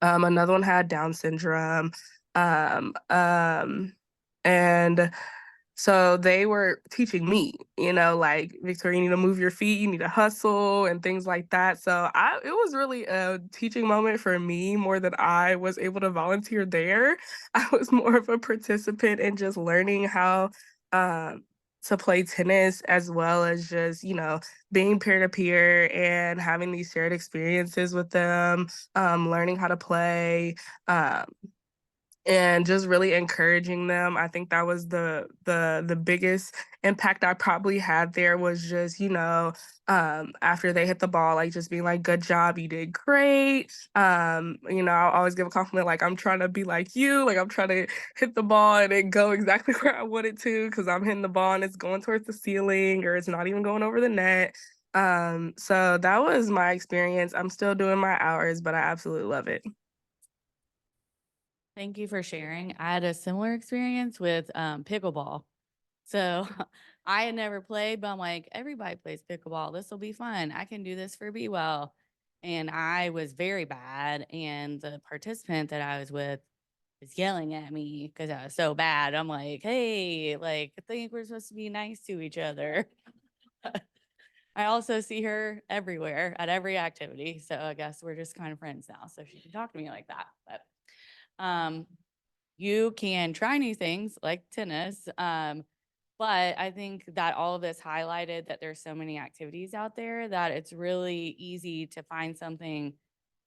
Another one had Down syndrome. Um, um, and so they were teaching me, like Victoria, you need to move your feet, you need to hustle and things like that. So it was really a teaching moment for me more than I was able to volunteer there. I was more of a participant in just learning how um, to play tennis as well as just, being peer to peer and having these shared experiences with them, learning how to play. Um, and just really encouraging them. I think that was the biggest impact I probably had there was just, after they hit the ball, like just being like, good job, you did great. I'll always give a compliment like I'm trying to be like you, like I'm trying to hit the ball and it go exactly where I want it to because I'm hitting the ball and it's going towards the ceiling or it's not even going over the net. So that was my experience. I'm still doing my hours, but I absolutely love it. Thank you for sharing. I had a similar experience with pickleball. So I had never played, but I'm like, everybody plays pickleball. This will be fun. I can do this for Be Well. And I was very bad. And the participant that I was with was yelling at me because I was so bad. I'm like, hey, like, I think we're supposed to be nice to each other. I also see her everywhere at every activity. So I guess we're just kind of friends now. So she can talk to me like that. But you can try new things like tennis. But I think that all of this highlighted that there's so many activities out there that it's really easy to find something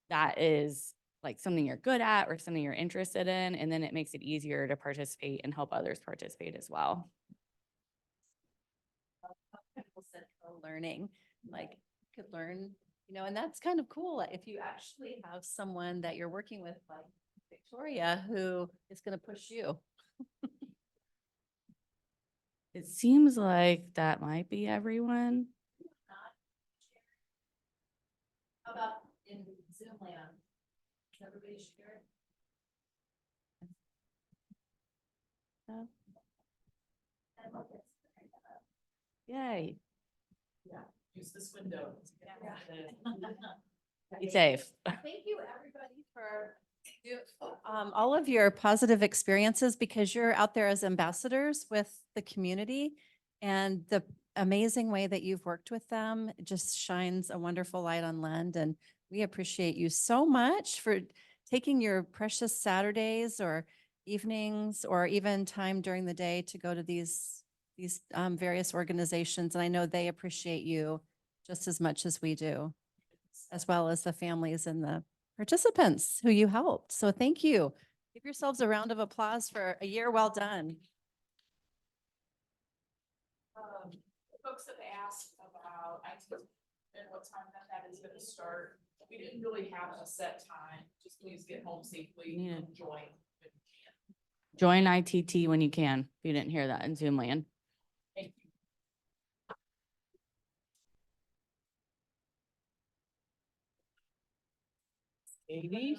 that is like something you're good at or something you're interested in. And then it makes it easier to participate and help others participate as well. Learning, like you could learn, and that's kind of cool if you actually have someone that you're working with like Victoria who is going to push you. It seems like that might be everyone. How about in Zoom land? Everybody share? Yay. Yeah, use this window. Be safe. Thank you, everybody, for all of your positive experiences because you're out there as ambassadors with the community and the amazing way that you've worked with them just shines a wonderful light on Lend. And we appreciate you so much for taking your precious Saturdays or evenings or even time during the day to go to these various organizations. And I know they appreciate you just as much as we do, as well as the families and the participants who you helped. So thank you. Give yourselves a round of applause for a year well done. Folks have asked about IT and what time that is gonna start. We didn't really have a set time. Just please get home safely and join. Join ITT when you can, if you didn't hear that in Zoom land. Thank you. 80.